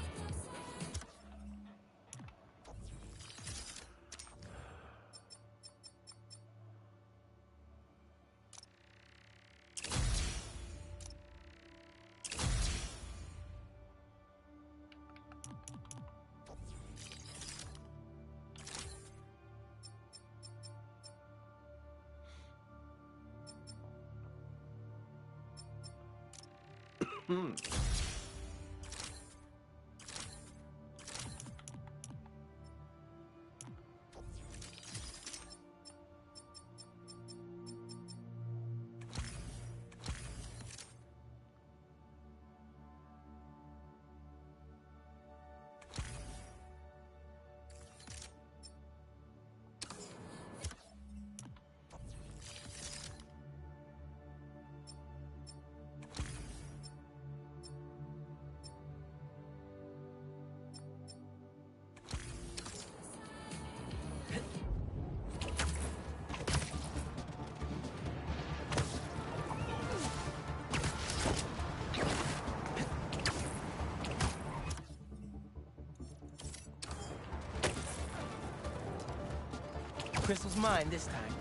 crystal's mine this time.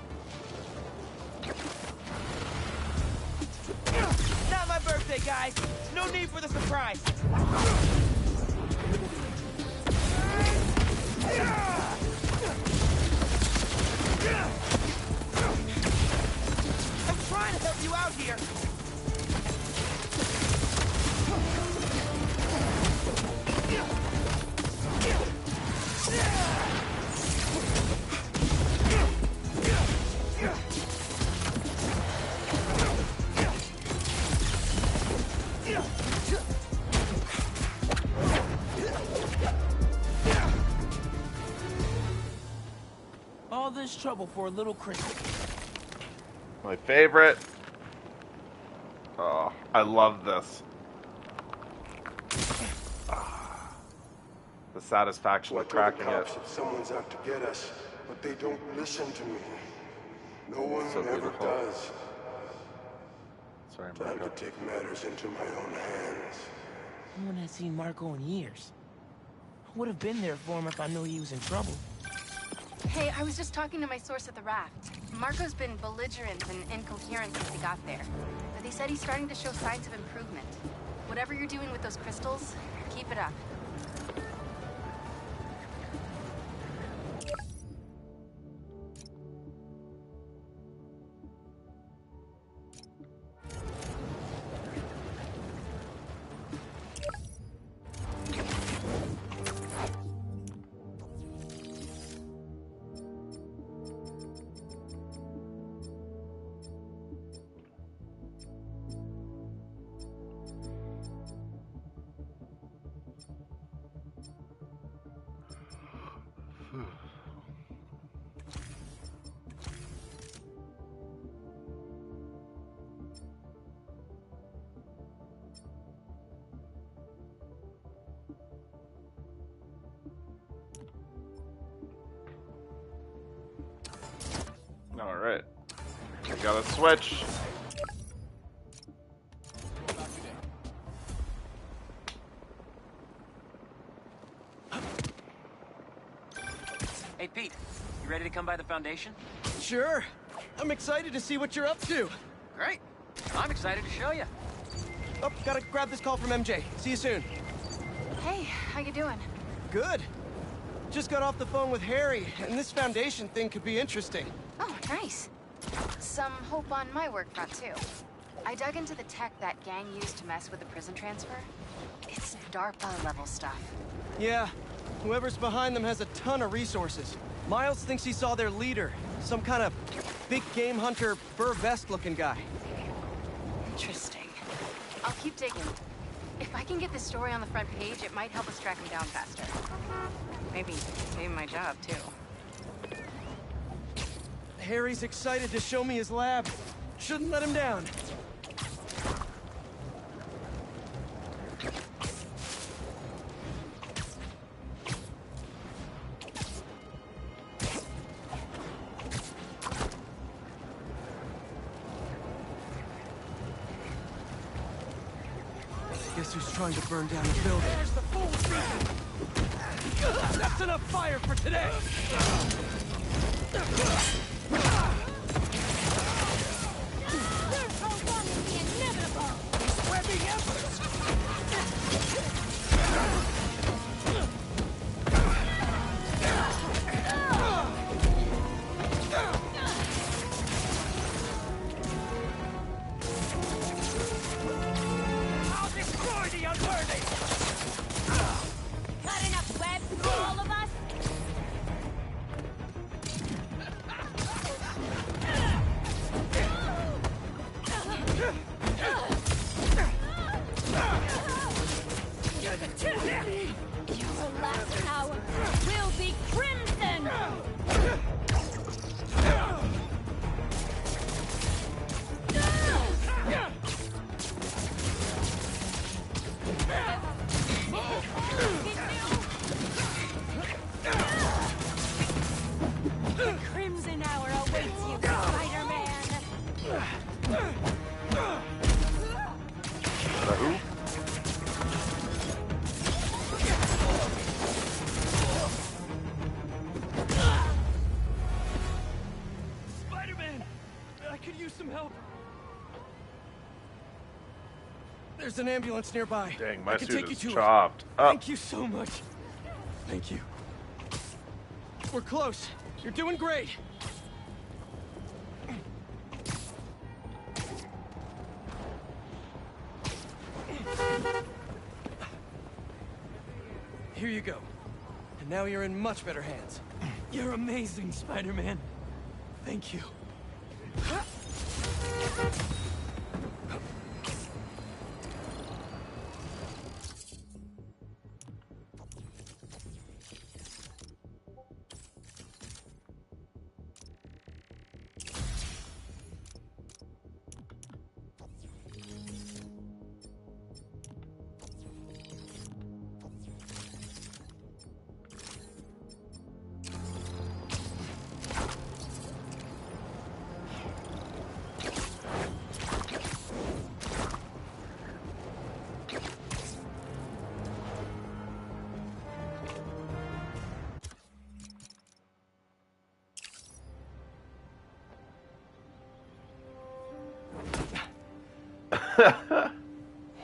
Not my birthday, guys. No need for the surprise. I'm trying to help you out here. All this trouble for a little crystal. My favorite. Oh, I love this. The satisfaction of cracking it. If someone's out to get us, but they don't listen to me. No one So ever beautiful. does. Sorry, Time Marco. to take matters into my own hands. No one has seen Marco in years. I would have been there for him if I knew he was in trouble. Hey, I was just talking to my source at the raft. Marco's been belligerent and incoherent since he got there. But they said he's starting to show signs of improvement. Whatever you're doing with those crystals, keep it up. All right. We got a switch. Hey, Pete, you ready to come by the Foundation? Sure. I'm excited to see what you're up to. Great. I'm excited to show you. Oh, gotta grab this call from MJ. See you soon. Hey, how you doing? Good. Just got off the phone with Harry, and this Foundation thing could be interesting. Oh, nice. Some hope on my work front, too. I dug into the tech that gang used to mess with the prison transfer. It's DARPA-level stuff. Yeah, whoever's behind them has a ton of resources. Miles thinks he saw their leader, some kind of big game hunter, fur vest-looking guy. Interesting. I'll keep digging. If I can get this story on the front page, it might help us track him down faster. Maybe save my job, too. Harry's excited to show me his lab. Shouldn't let him down. Guess who's trying to burn down the building? There's the fool speaking! That's enough fire for today! There's no one in the inevitable! Webbing efforts! I'll destroy the unworthy! Got enough webs for all of us? Your last hour will be crimson! The crimson hour awaits you, Spider-Man! There's an ambulance nearby. Dang, my I can suit take you is to it. chopped up. Thank you so much. Thank you. We're close. You're doing great. Here you go. And now you're in much better hands. You're amazing, Spider-Man. Thank you.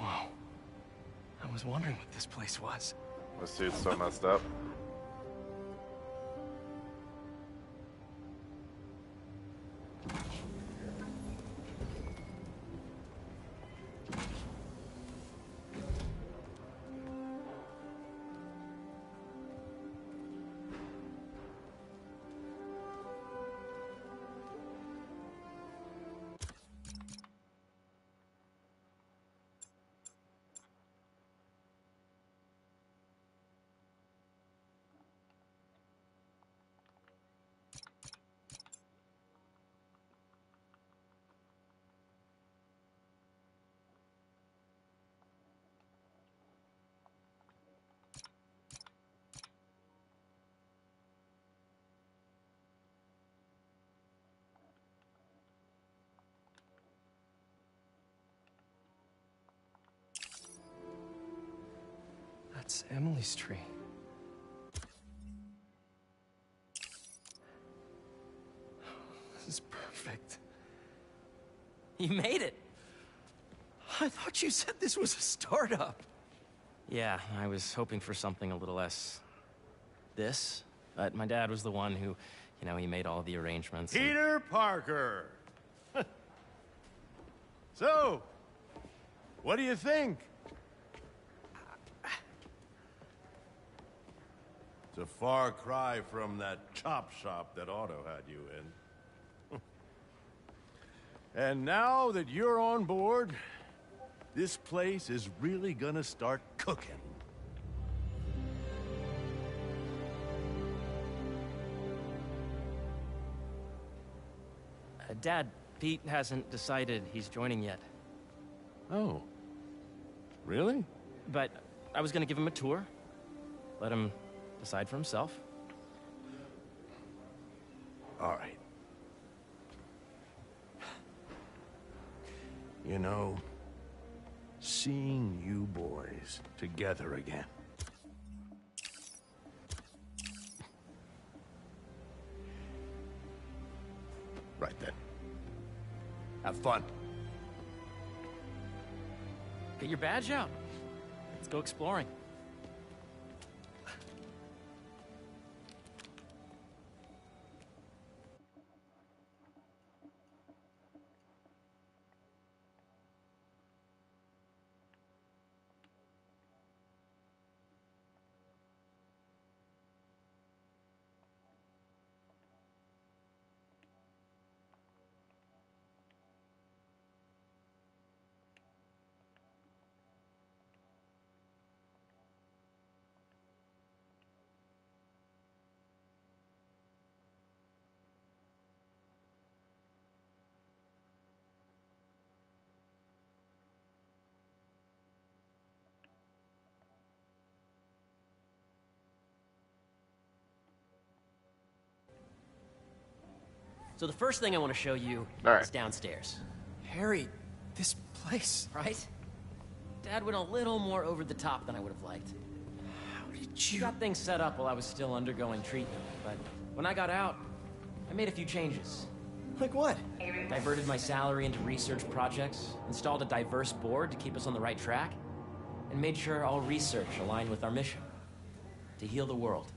Wow. I was wondering what this place was. My suit's so messed up. That's Emily's tree. This is perfect. You made it. I thought you said this was a startup. Yeah, I was hoping for something a little less this, but my dad was the one who, he made all the arrangements. and- Peter Parker. So, what do you think? It's a far cry from that chop shop that Otto had you in. And now that you're on board, this place is really gonna start cooking. Dad, Pete hasn't decided he's joining yet. Oh. Really? But I was gonna give him a tour. Let him decide for himself. All right. You know, seeing you boys together again. Right then. Have fun. Get your badge out. Let's go exploring. So the first thing I want to show you is downstairs. Harry, this place... Right? Dad went a little more over the top than I would have liked. How did you... Got things set up while I was still undergoing treatment, but when I got out, I made a few changes. Like what? Diverted my salary into research projects, installed a diverse board to keep us on the right track, and made sure all research aligned with our mission, to heal the world.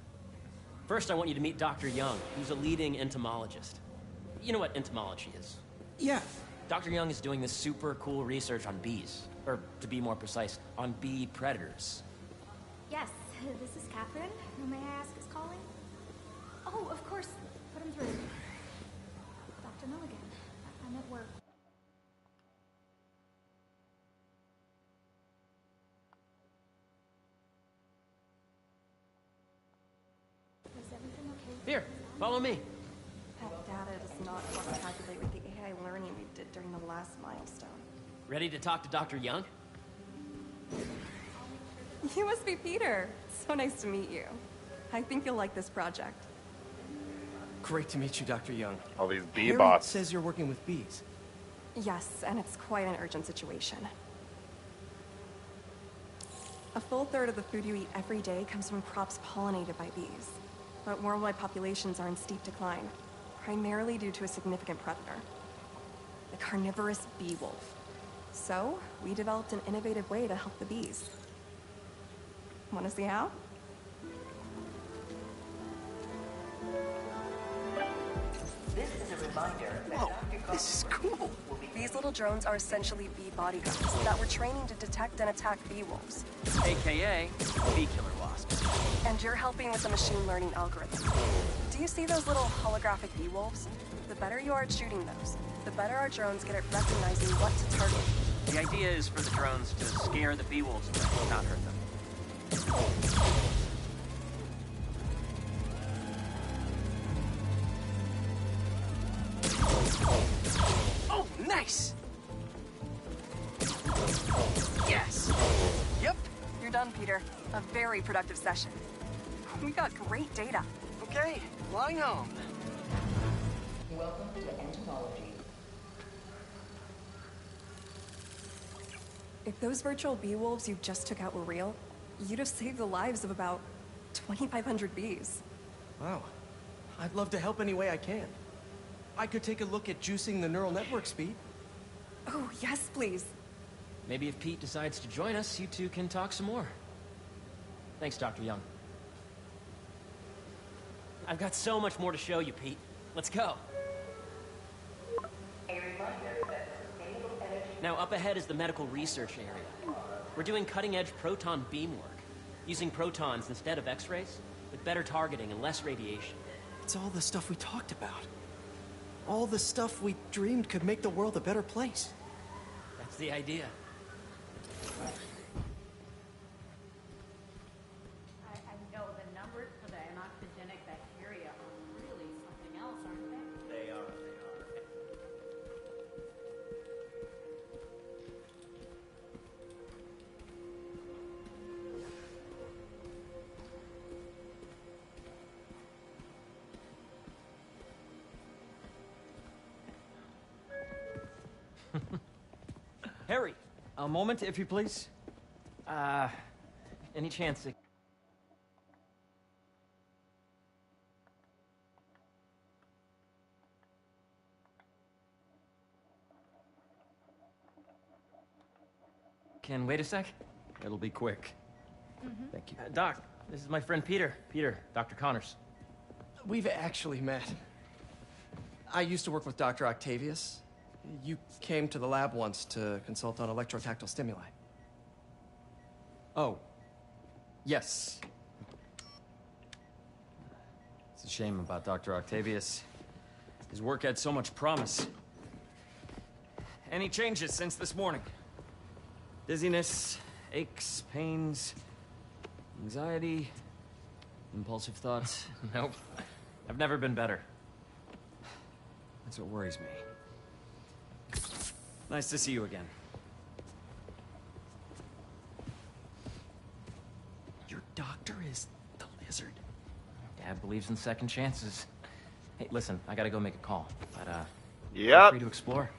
First, I want you to meet Dr. Young, who's a leading entomologist. You know what entomology is? Yeah. Dr. Young is doing this super cool research on bees, or to be more precise, on bee predators. Yes, this is Catherine. Who may I ask is calling? Oh, of course. Put him through. Dr. Milligan, I'm at work. Is everything okay? Here, follow me. That data does not calculate with the AI learning we did during the last milestone. Ready to talk to Dr. Young? You must be Peter. So nice to meet you. I think you'll like this project. Great to meet you, Dr. Young. All these bee Harry bots. says you're working with bees. Yes, and it's quite an urgent situation. A full third of the food you eat every day comes from crops pollinated by bees. But worldwide populations are in steep decline, primarily due to a significant predator, the carnivorous bee wolf. So, we developed an innovative way to help the bees. Want to see how? This is a reminder that Whoa, this is cool. These little drones are essentially bee bodyguards that we're training to detect and attack bee wolves. AKA bee killer wasps. And you're helping with the machine learning algorithm. Do you see those little holographic bee wolves? The better you are at shooting those, the better our drones get at recognizing what to target. The idea is for the drones to scare the bee wolves away, not hurt them. Oh, nice! Yes! Yep. You're done, Peter. A very productive session. We got great data. Okay, flying home. Welcome to entomology. If those virtual bee wolves you just took out were real, you'd have saved the lives of about 2,500 bees. Wow. I'd love to help any way I can. I could take a look at juicing the neural network speed. Oh, yes, please. Maybe if Pete decides to join us, you two can talk some more. Thanks, Dr. Young. I've got so much more to show you, Pete. Let's go. A reminder that sustainable energy... Now, up ahead is the medical research area. We're doing cutting-edge proton beam work, using protons instead of X-rays, with better targeting and less radiation. It's all the stuff we talked about. All the stuff we dreamed could make the world a better place. That's the idea. I know the numbers for the anoxygenic bacteria are really something else, aren't they? They are. Harry, a moment, if you please. Any chance to... Can wait a sec? It'll be quick. Thank you. Doc, this is my friend Peter. Peter, Dr. Connors. We've actually met. I used to work with Dr. Octavius. You came to the lab once to consult on electrotactile stimuli. Oh. Yes. It's a shame about Dr. Octavius. His work had so much promise. Any changes since this morning? Dizziness, aches, pains, anxiety, impulsive thoughts? Nope. I've never been better. That's what worries me. Nice to see you again. Your doctor is the lizard. Dad believes in second chances. Hey, listen, I gotta go make a call. But, feel Yep. free to explore.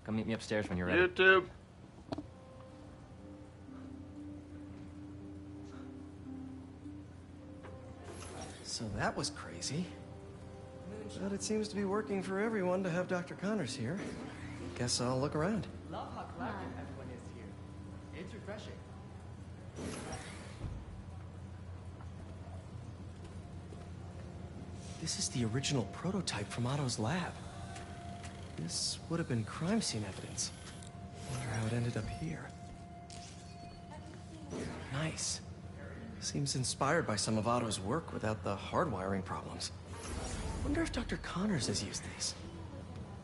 Come meet me upstairs when you're ready. YouTube. So that was crazy. But it seems to be working for everyone to have Dr. Connors here. Guess I'll look around. Love how collaborative everyone is here. It's refreshing. This is the original prototype from Otto's lab. This would have been crime scene evidence. Wonder how it ended up here. Nice. Seems inspired by some of Otto's work without the hardwiring problems. Wonder if Dr. Connors has used these.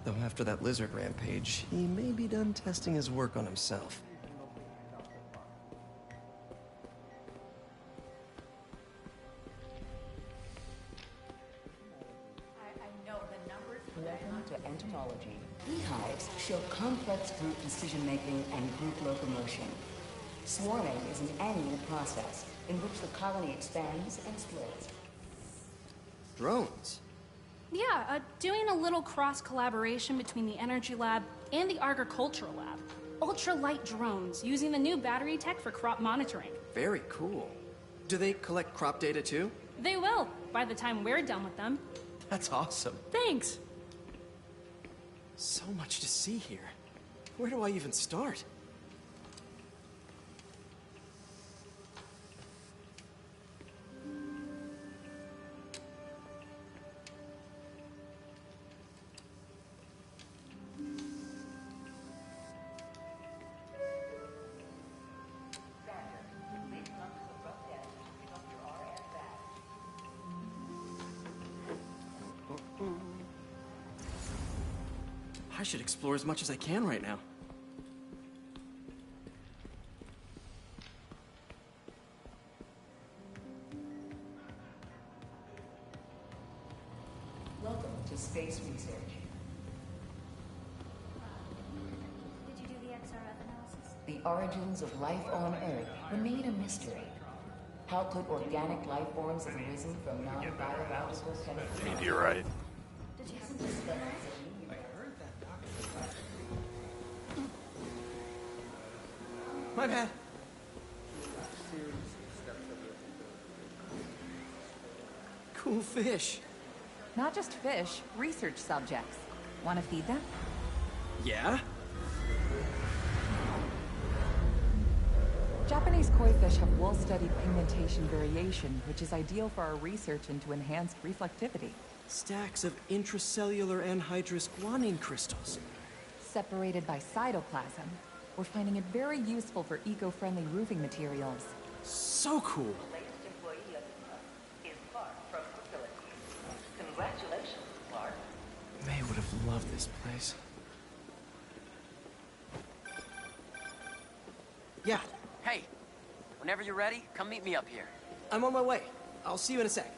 Though after that lizard rampage, he may be done testing his work on himself. I know the numbers. Welcome to entomology. Beehives show complex group decision-making and group locomotion. Swarming is an annual process in which the colony expands and splits. Drones? Yeah, doing a little cross-collaboration between the Energy Lab and the Agricultural Lab. Ultralight drones, using the new battery tech for crop monitoring. Very cool. Do they collect crop data too? They will, by the time we're done with them. That's awesome. Thanks. So much to see here. Where do I even start? I should explore as much as I can right now. Welcome to space research. Did you do the XRF analysis? The origins of life on Earth remain a mystery. How could organic life forms have arisen from non-biological chemistry? Meteorite. Did you happen to see that? My bad. Cool fish. Not just fish, research subjects. Want to feed them? Yeah? Japanese koi fish have well-studied pigmentation variation, which is ideal for our research into enhanced reflectivity. Stacks of intracellular anhydrous guanine crystals. Separated by cytoplasm, we're finding it very useful for eco-friendly roofing materials. So cool. The latest employee of the month is Clark from facilities. Congratulations, Clark. May would have loved this place. Yeah, Hey, whenever you're ready, come meet me up here. I'm on my way. I'll see you in a sec.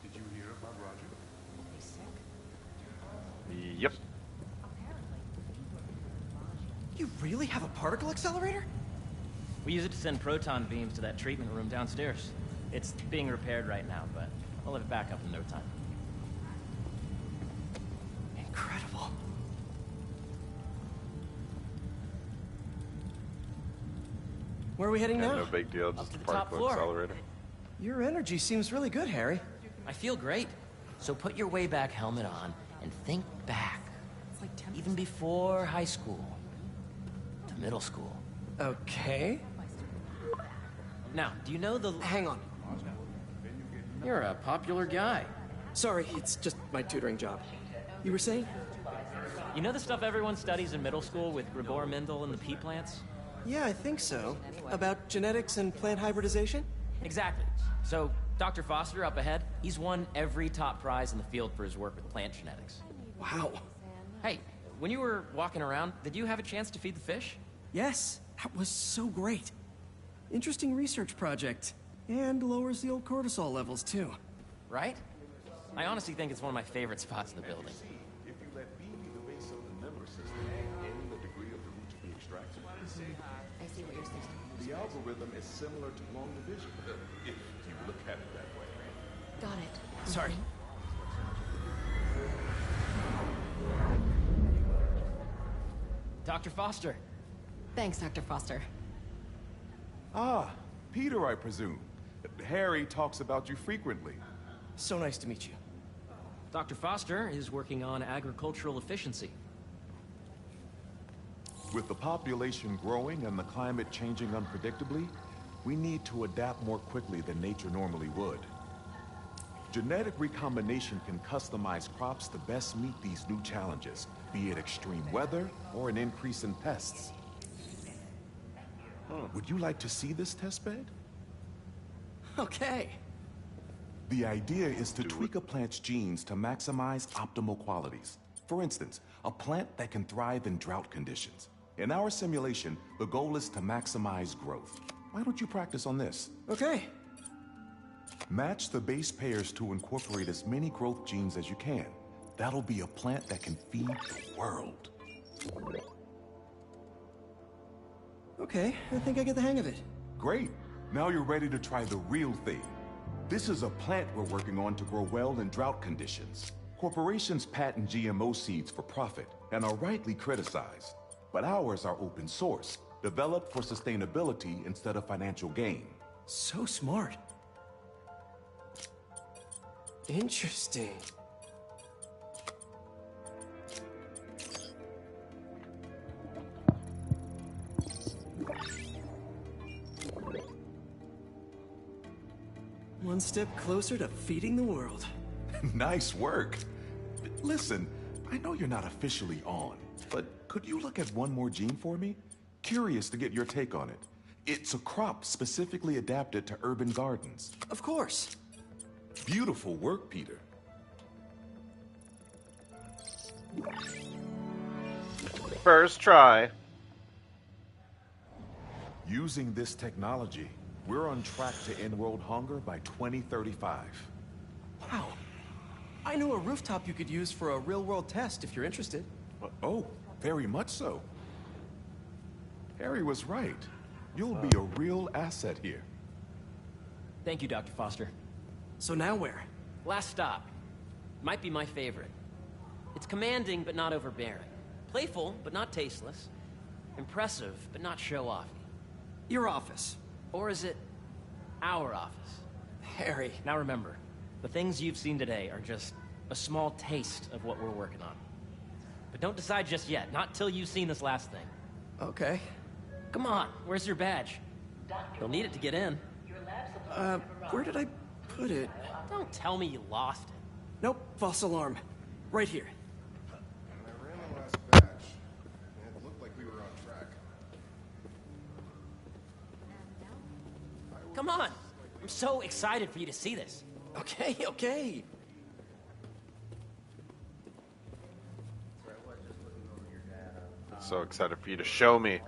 Did you hear about Roger? He's sick. Yep. You really have a particle accelerator? We use it to send proton beams to that treatment room downstairs. It's being repaired right now, but I'll have it back up in no time. Incredible. Where are we heading now? No big deal, just to a the top particle floor. accelerator. Your energy seems really good, Harry. I feel great. So put your way back helmet on and think back. It's like 10 Even before high school. To middle school. Okay. Now, do you know the... Hang on. You're a popular guy. Sorry, it's just my tutoring job. You were saying? You know the stuff everyone studies in middle school with Gregor Mendel and the pea plants? Yeah, I think so. About genetics and plant hybridization? Exactly. So, Dr. Foster up ahead, he's won every top prize in the field for his work with plant genetics. Wow. Hey, when you were walking around, did you have a chance to feed the fish? Yes, that was so great. Interesting research project. And lowers the old cortisol levels, too. Right? I honestly think it's one of my favorite spots in the building. If you let B be the base of the member system and the degree of the root to be extracted, I see what you're saying. the algorithm is similar to long division, if you look at it that way. Got it. Sorry. Dr. Foster. Thanks, Dr. Foster. Ah, Peter, I presume. Harry talks about you frequently. So nice to meet you. Dr. Foster is working on agricultural efficiency. With the population growing and the climate changing unpredictably, we need to adapt more quickly than nature normally would. Genetic recombination can customize crops to best meet these new challenges, be it extreme weather or an increase in pests. Would you like to see this testbed? Okay. The idea is to tweak a plant's genes to maximize optimal qualities. For instance, a plant that can thrive in drought conditions. In our simulation, the goal is to maximize growth. Why don't you practice on this? Okay. Match the base pairs to incorporate as many growth genes as you can. That'll be a plant that can feed the world. Okay, I think I get the hang of it. Great. Now you're ready to try the real thing. This is a plant we're working on to grow well in drought conditions. Corporations patent GMO seeds for profit and are rightly criticized. But ours are open source, developed for sustainability instead of financial gain. So smart. Interesting. One step closer to feeding the world. Nice work. Listen, I know you're not officially on, but could you look at one more gene for me? Curious to get your take on it. It's a crop specifically adapted to urban gardens. Of course. Beautiful work, Peter. First try. Using this technology, we're on track to end world hunger by 2035. Wow. I know a rooftop you could use for a real-world test if you're interested. Oh, very much so. Harry was right. You'll be a real asset here. Thank you, Dr. Foster. So now where? Last stop. Might be my favorite. It's commanding, but not overbearing. Playful, but not tasteless. Impressive, but not show-offy. Your office. Or is it our office? Harry. Now remember, the things you've seen today are just a small taste of what we're working on. But don't decide just yet, not till you've seen this last thing. Okay. Come on, where's your badge? You'll need it to get in. Where did I put it? Don't tell me you lost it. Nope, false alarm. Right here. When I ran the last batch, it looked like we were on track. Come on! I'm so excited for you to see this. Okay, okay. So excited for you to show me.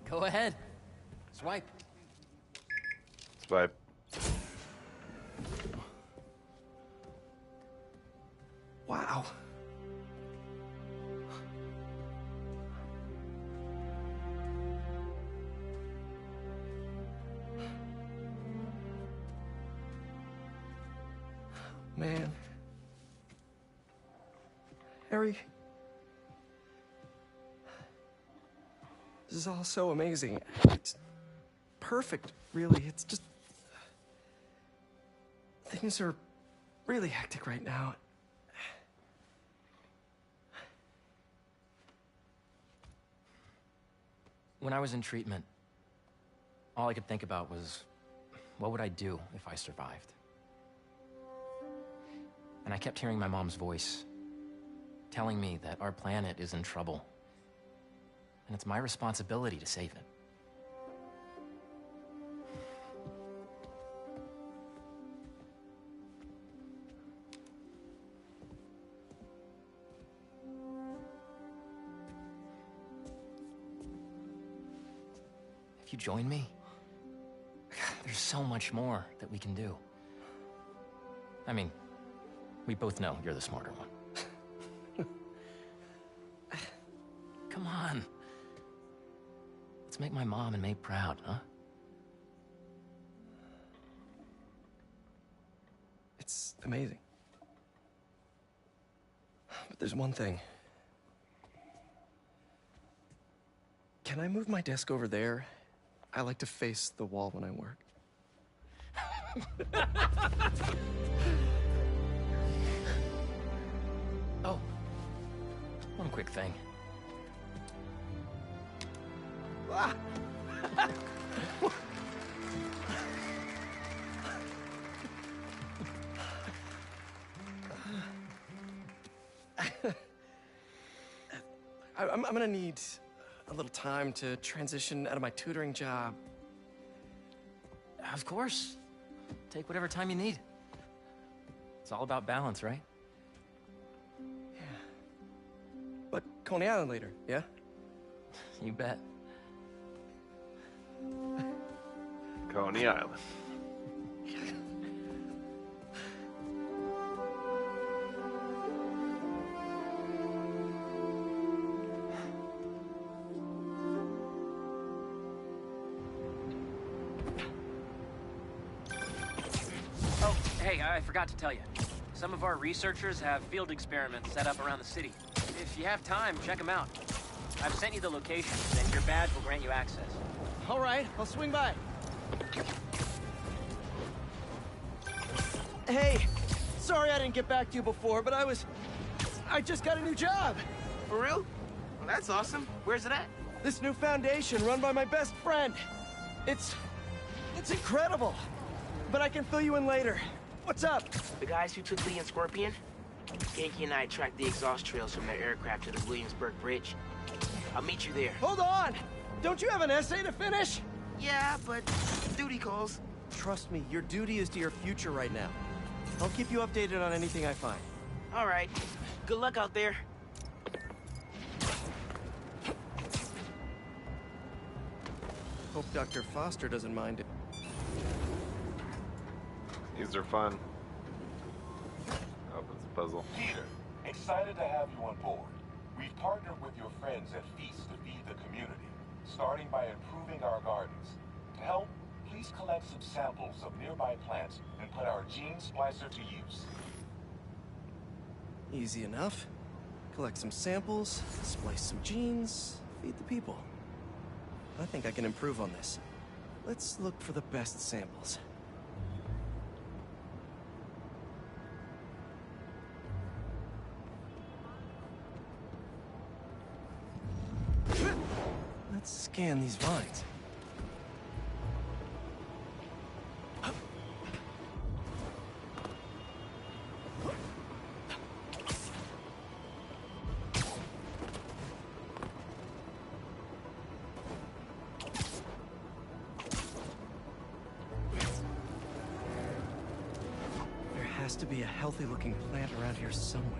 Go ahead. Swipe. Swipe. Wow. Man. Harry. This is all so amazing. It's perfect, really. It's just... Things are really hectic right now. When I was in treatment, all I could think about was, what would I do if I survived? And I kept hearing my mom's voice, telling me that our planet is in trouble, and it's my responsibility to save it. If you join me, there's so much more that we can do. I mean, we both know you're the smarter one. Come on. Let's make my mom and May proud, huh? amazing. But there's one thing. Can I move my desk over there? I like to face the wall when I work. Oh, one quick thing. Ah! I'm gonna need a little time to transition out of my tutoring job. Of course. Take whatever time you need. It's all about balance, right? But Coney Island later, yeah? You bet. Coney Island. Oh, hey, I forgot to tell you. Some of our researchers have field experiments set up around the city. If you have time, check them out. I've sent you the locations, and your badge will grant you access. All right, I'll swing by. Hey, sorry I didn't get back to you before, but I just got a new job. For real? Well, that's awesome. Where's it at? This new foundation run by my best friend. It's incredible. But I can fill you in later. What's up? The guys who took Lee and Scorpion? Genki and I tracked the exhaust trails from their aircraft to the Williamsburg Bridge. I'll meet you there. Hold on! Don't you have an essay to finish? Yeah, but duty calls. Trust me, your duty is to your future right now. I'll keep you updated on anything I find. All right. Good luck out there. Hope Dr. Foster doesn't mind it. These are fun. Oh, it's a puzzle. Peter, excited to have you on board. We've partnered with your friends at Feast to feed the community, starting by improving our gardens. To help, please collect some samples of nearby plants and put our gene splicer to use. Easy enough. Collect some samples, splice some genes, feed the people. I think I can improve on this. Let's look for the best samples. Let's scan these vines. There has to be a healthy-looking plant around here somewhere.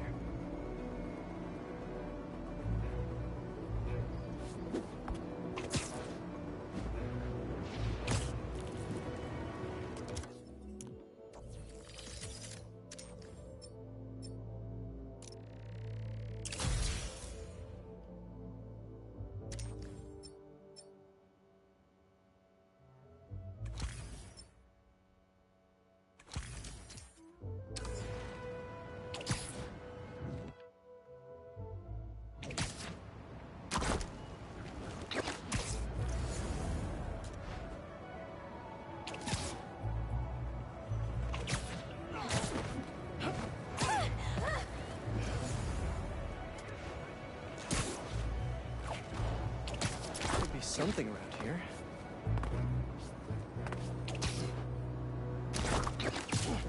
Something around here.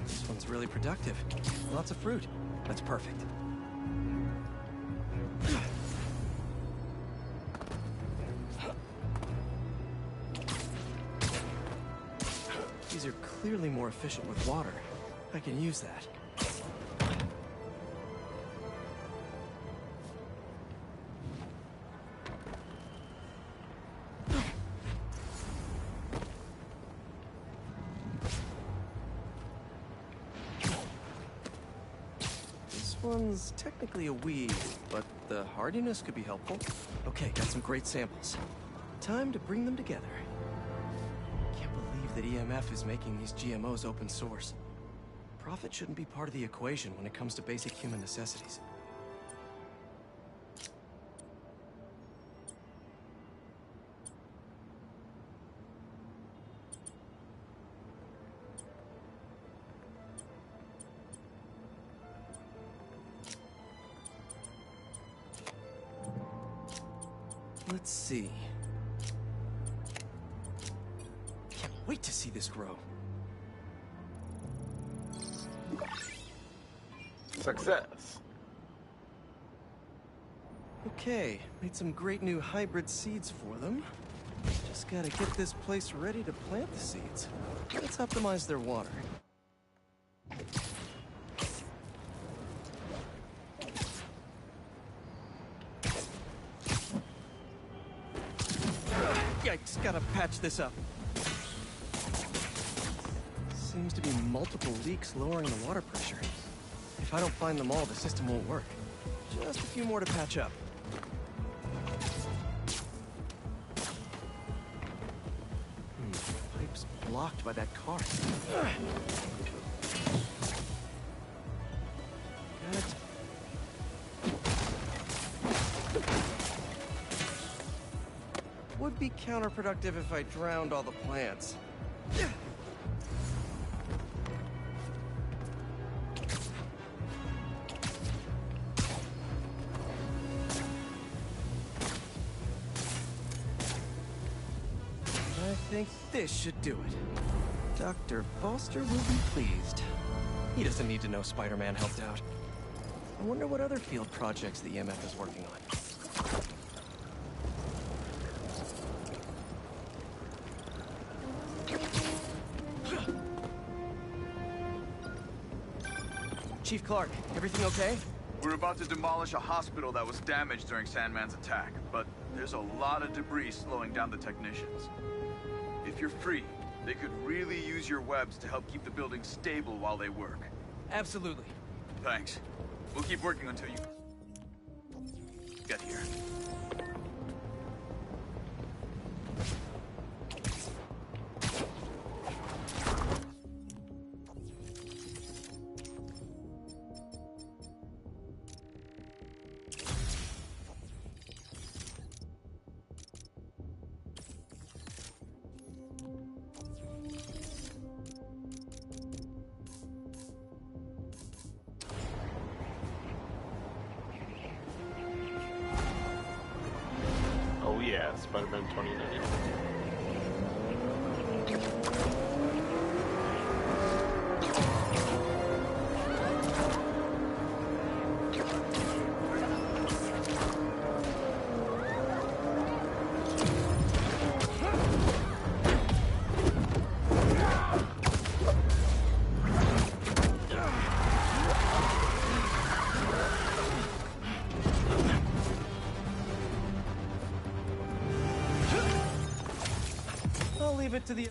This one's really productive. Lots of fruit. That's perfect. These are clearly more efficient with water. I can use that. One's technically a weed, but the hardiness could be helpful. Okay, got some great samples. Time to bring them together. Can't believe that EMF is making these GMOs open source. Profit shouldn't be part of the equation when it comes to basic human necessities. Let's see. Can't wait to see this grow. Success. Okay, made some great new hybrid seeds for them. Just gotta get this place ready to plant the seeds. Let's optimize their water. Yikes, gotta patch this up. Seems to be multiple leaks lowering the water pressure. If I don't find them all, the system won't work. Just a few more to patch up. Pipe's blocked by that car. Got it. Would be counterproductive if I drowned all the plants. I think this should do it. Dr. Foster will be pleased. He doesn't need to know Spider-Man helped out. I wonder what other field projects the EMF is working on. Chief Clark, everything okay? We're about to demolish a hospital that was damaged during Sandman's attack, but there's a lot of debris slowing down the technicians. If you're free, they could really use your webs to help keep the building stable while they work. Absolutely. Thanks. We'll keep working until you get here. Oh yeah, Spider-Man 2099. I'll leave it to the...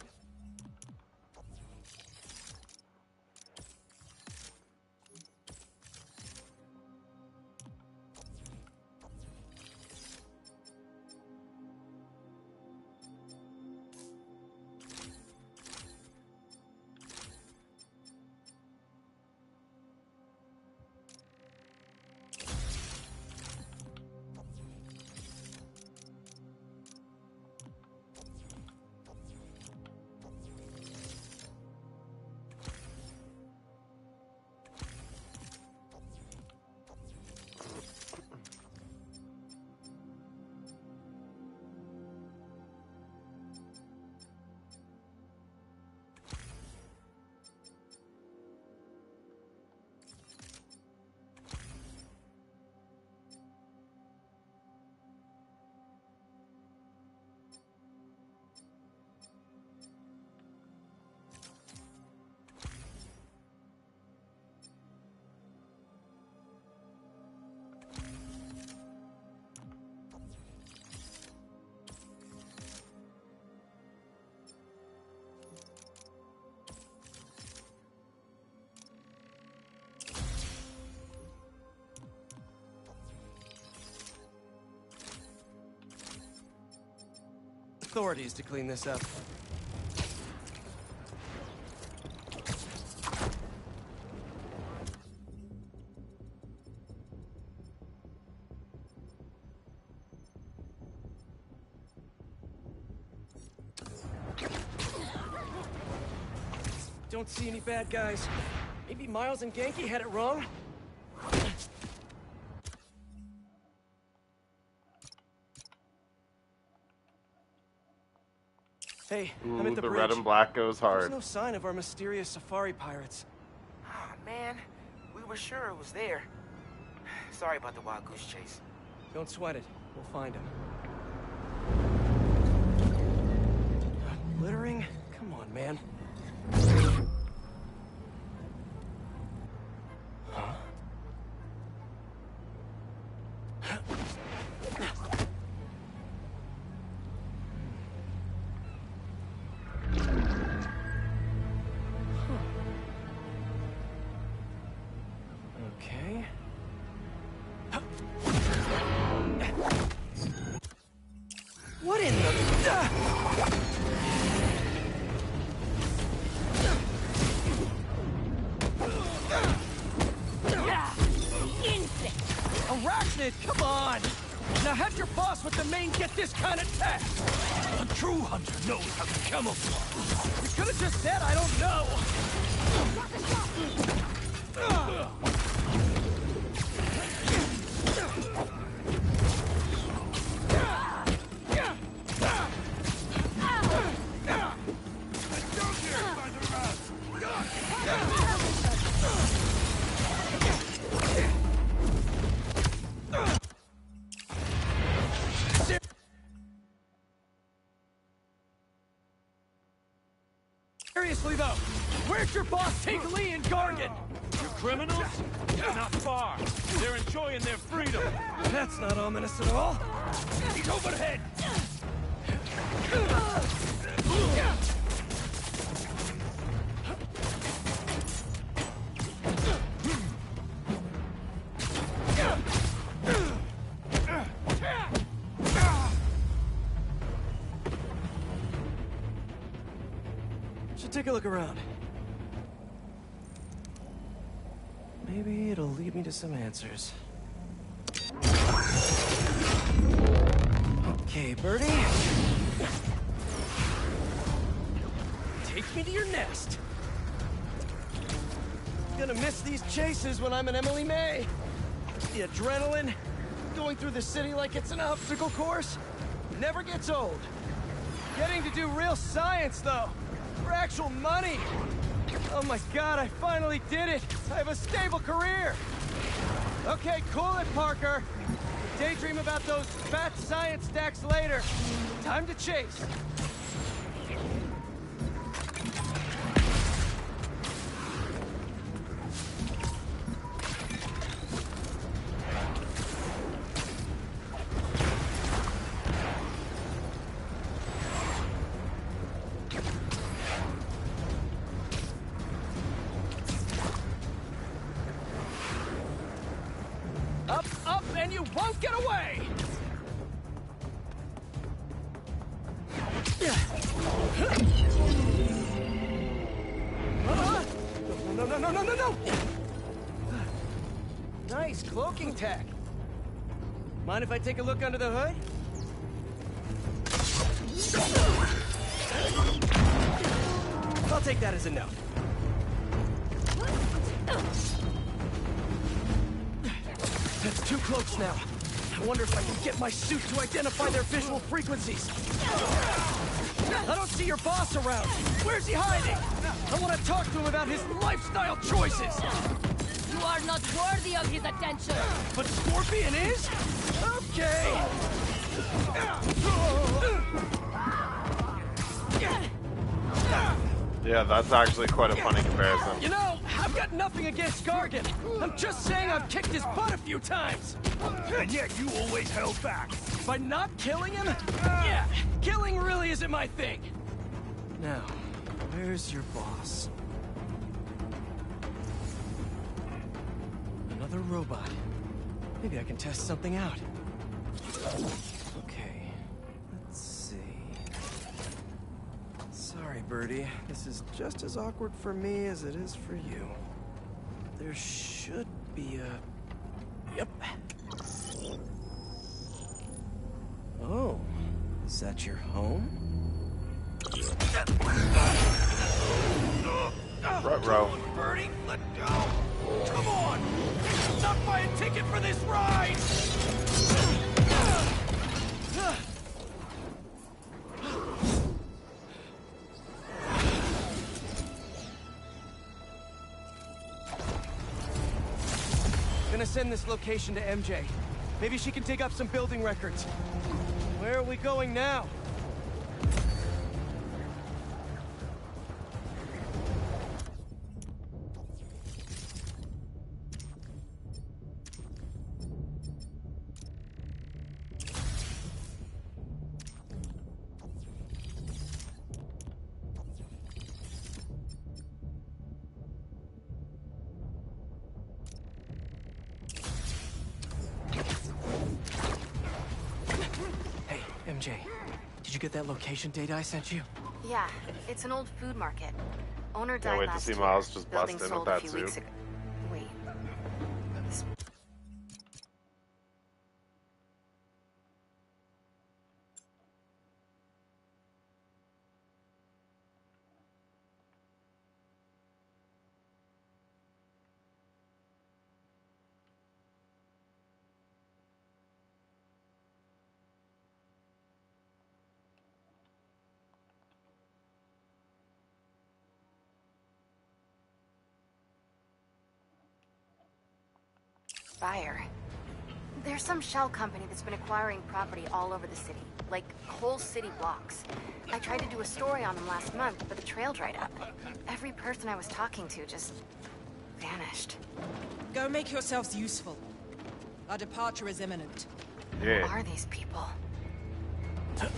authorities to clean this up. don't see any bad guys. Maybe Miles and Genki had it wrong? Hey, I'm at the the bridge. red and black goes hard. There's no sign of our mysterious safari pirates. Ah, man. We were sure it was there. Sorry about the wild goose chase. Don't sweat it. We'll find him. Littering? Come on, man. Huh? Okay. What in the... Arachnid, come on! Now have your boss with the main get this kind of tech! A true hunter knows how to camouflage. You could have just said I don't know! Seriously though, where's your boss take Lee and Gargan? You criminals? Not far. They're enjoying their freedom. That's not ominous at all. He's overhead. Should take a look around. Maybe it'll lead me to some answers. Okay, Birdie. Take me to your nest. Gonna miss these chases when I'm an Emily May. The adrenaline, going through the city like it's an obstacle course, never gets old. Getting to do real science, though. For actual money! Oh my god, I finally did it! I have a stable career! Okay, cool it, Parker! Daydream about those fat science stacks later. Time to chase! Up, and you won't get away! No! Nice cloaking tech. Mind if I take a look under the hood? I'll take that as a no. That's two cloaks now. I wonder if I can get my suit to identify their visual frequencies. I don't see your boss around. Where's he hiding? I want to talk to him about his lifestyle choices. You are not worthy of his attention. But Scorpion is? Okay. Yeah, that's actually quite a funny comparison. You know, I've got nothing against Gargan. I'm just saying I've kicked his butt a few times. And yet you always held back. By not killing him? Yeah, killing really isn't my thing. Now, where's your boss? Another robot. Maybe I can test something out. Okay, let's see. Sorry, Birdie. This is just as awkward for me as it is for you. There should be a... Yep. Oh, is that your home? Ruh-roh. Bertie, let go! Come on! Not buy a ticket for this ride! Gonna send this location to MJ. Maybe she can dig up some building records. Where are we going now? Hey, MJ. Did you get that location data I sent you? Yeah, it's an old food market. Owner Can't died wait to last see year. Miles just bust Building in with sold a that few suit. weeks ago. Wait. This- Buyer. There's some shell company that's been acquiring property all over the city, like whole city blocks. I tried to do a story on them last month, but the trail dried up. Every person I was talking to just vanished. Go make yourselves useful. Our departure is imminent. Yeah. Who are these people? I'm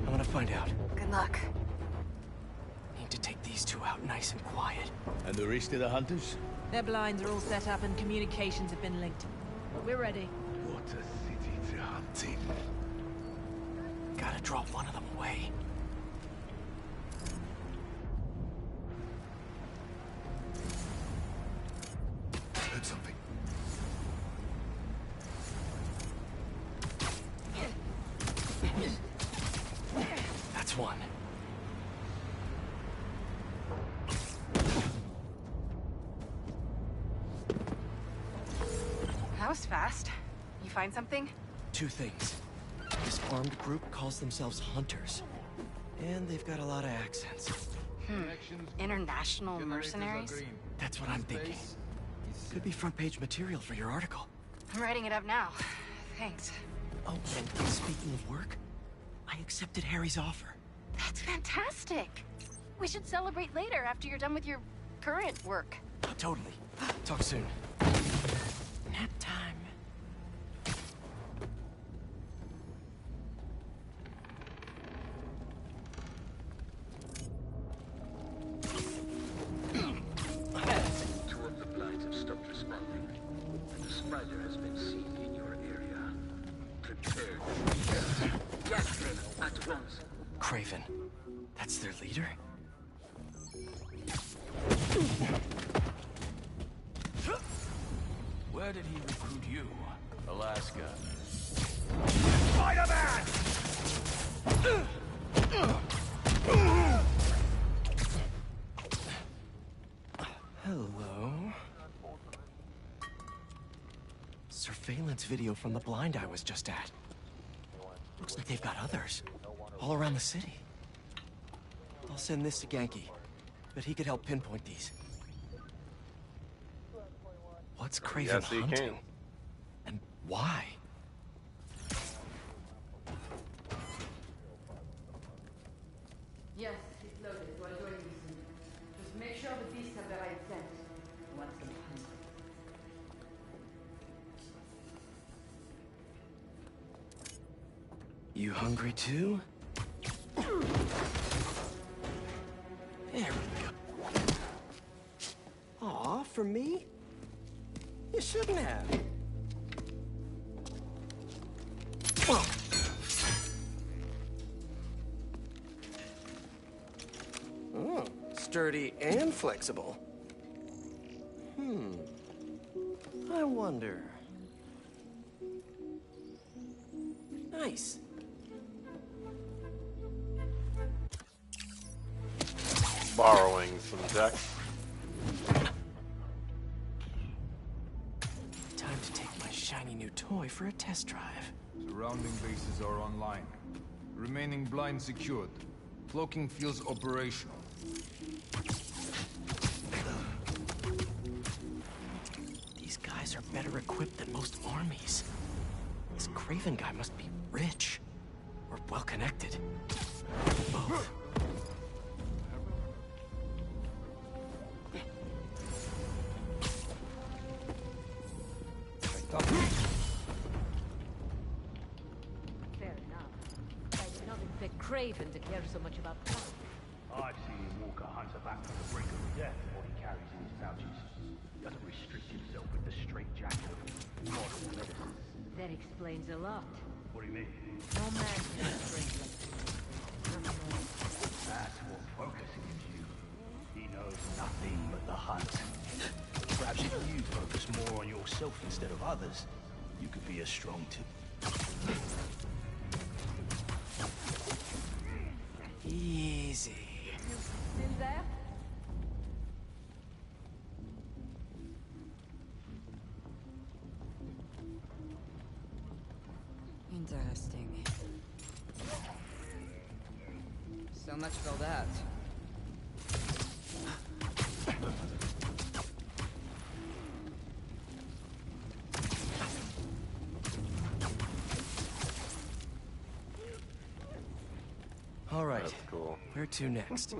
gonna find out. Good luck. Need to take these two out nice and quiet. And the rest of the hunters? Their blinds are all set up and communications have been linked. We're ready. What a city to hunt in. Gotta drop one of them away. Heard something. That's one. That was fast. You find something? Two things. This armed group calls themselves Hunters. And they've got a lot of accents. International mercenaries? That's what I'm thinking. Could be front-page material for your article. I'm writing it up now. Thanks. Oh, and speaking of work, I accepted Harry's offer. That's fantastic. We should celebrate later after you're done with your current work. Oh, totally. Talk soon. Nap time. Two of the blinds have stopped responding. The spider has been seen in your area. Prepare. Yes, Venom, at once. Craven. That's their leader? Where did he recruit you? Alaska. Spider-Man! Hello. Surveillance video from the blind I was just at. Looks like they've got others. All around the city. I'll send this to Genki. Bet he could help pinpoint these. What's Craven Yes, he hunting? can. And why? Yes, it's loaded. So I'll join you soon. Just make sure the beasts have the right scent. Once them hungry. You hungry too? There we go. Aw, for me? You shouldn't have. Oh, sturdy and flexible. I wonder. Nice. Borrowing system deck. Time to take my shiny new toy for a test drive. Surrounding bases are online. Remaining blind secured. Cloaking fields operational. These guys are better equipped than most armies. This Craven guy must be rich. Or well-connected. Both. Fair enough. I did not expect Craven to care so much about clothes. I've seen Walker hunt a back from the brink of death with what he carries in his pouches. Doesn't restrict himself with the straitjacket of modern medicine. That explains a lot. What do you mean? No man can restrain like That's what focus gives you. He knows nothing but the hunt. Perhaps if you focus more on yourself instead of others, you could be as strong too. Easy. Still there? Interesting. So much for that. All right. That's cool. Where to next?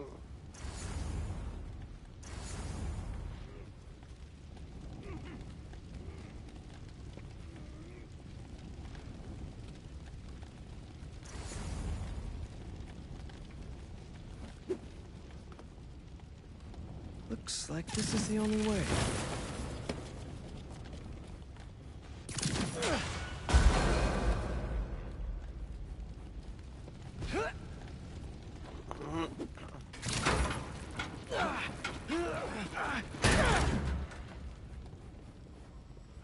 Looks like this is the only way.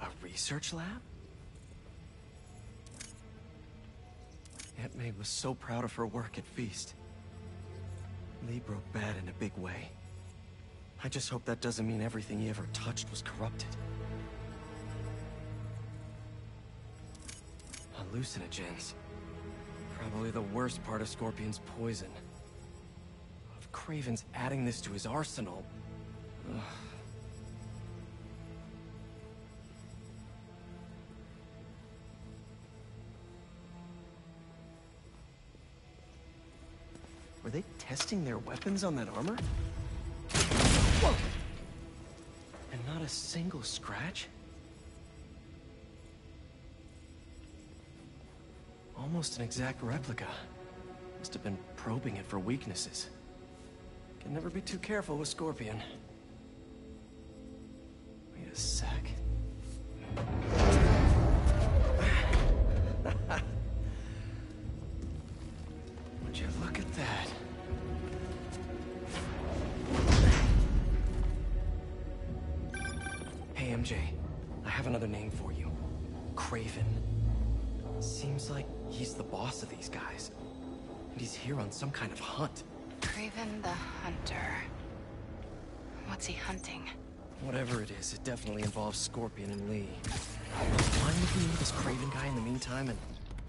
A research lab? Aunt May was so proud of her work at Feast. Lee broke bad in a big way. I just hope that doesn't mean everything he ever touched was corrupted. Hallucinogens. Probably the worst part of Scorpion's poison. If Craven's adding this to his arsenal... Ugh. Were they testing their weapons on that armor? Whoa! And not a single scratch? Almost an exact replica. Must have been probing it for weaknesses. Can never be too careful with Scorpion. Wait a sec. Would you look at that? Hey, MJ. I have another name for you. Craven. Seems like he's the boss of these guys. And he's here on some kind of hunt. Craven the Hunter. What's he hunting? Whatever it is, it definitely involves Scorpion and Lee. Mind looking into this Craven guy in the meantime and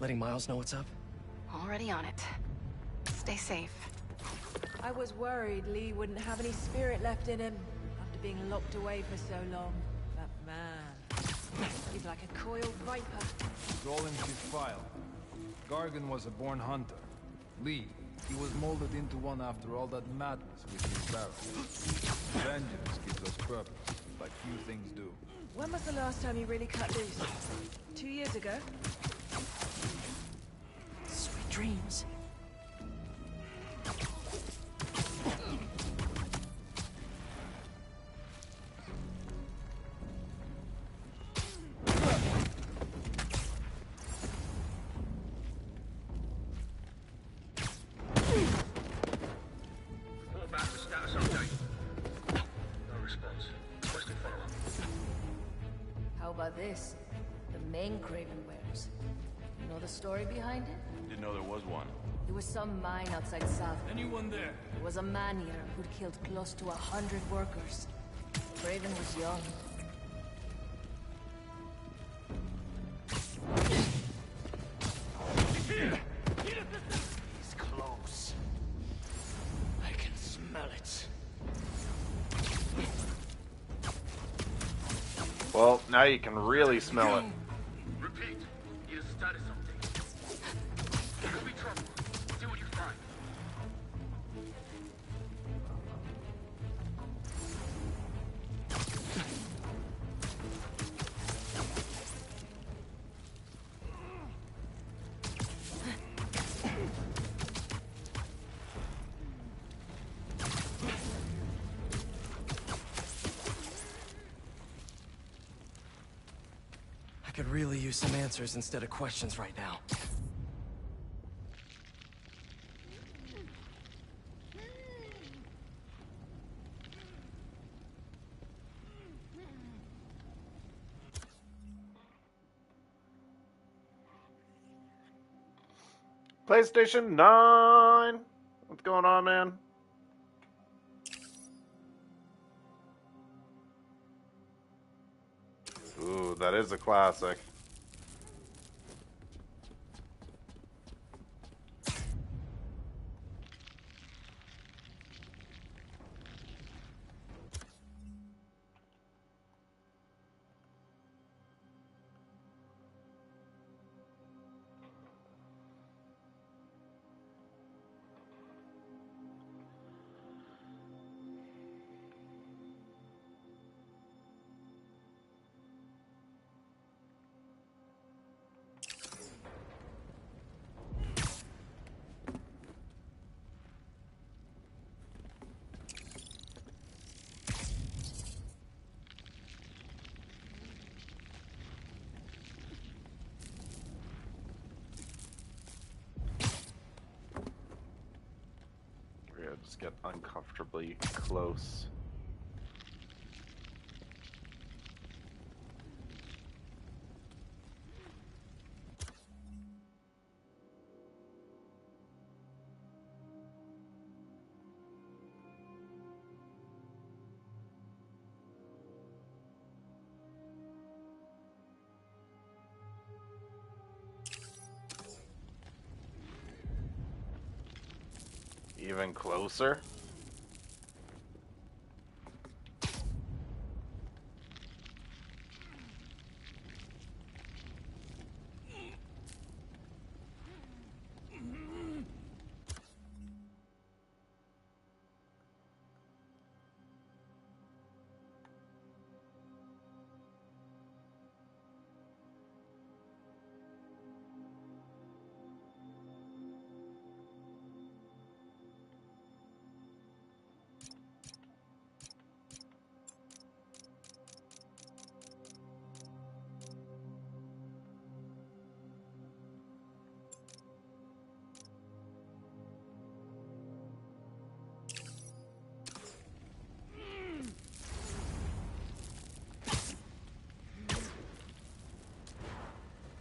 letting Miles know what's up? Already on it. Stay safe. I was worried Lee wouldn't have any spirit left in him after being locked away for so long. But man, he's like a coiled viper. It's all in his file. Gargan was a born hunter. Lee, he was molded into one after all that madness with his barrel. Vengeance gives us purpose, like few things do. When was the last time you really cut loose? 2 years ago? Sweet dreams. What about the status update? No response. Requesting follow-up. How about this? The main Craven wears. You know the story behind it? Didn't know there was one. It was some mine outside South. Anyone there? There was a man-eater who'd killed close to 100 workers. Craven was young. He's close. I can smell it. Well, now you can really smell it. Repeat. Need a status update. Could be trouble. See what you find. I could really use some answers instead of questions right now. PlayStation 9! What's going on, man? Ooh, that is a classic. Just get uncomfortably close. Even closer?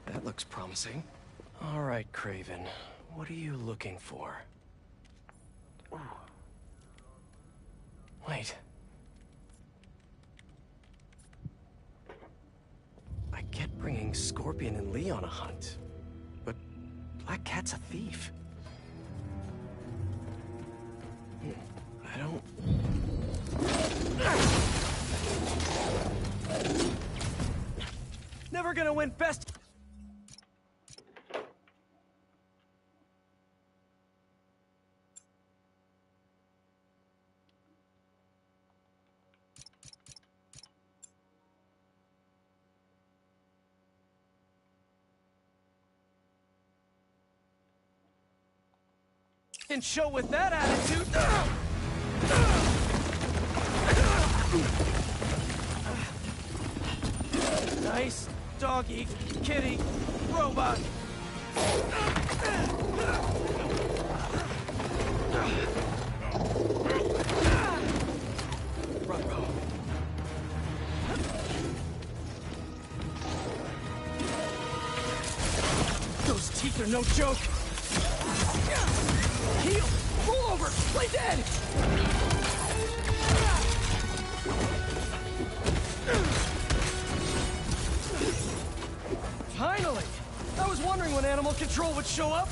That looks promising. All right, Craven. What are you looking for? Ooh. Wait. I get bringing Scorpion and Lee on a hunt, but Black Cat's a thief. I don't... Never gonna win best... And show with that attitude. Nice doggy, kitty, robot. Bravo. Those teeth are no joke. Play dead! Finally! I was wondering when Animal Control would show up.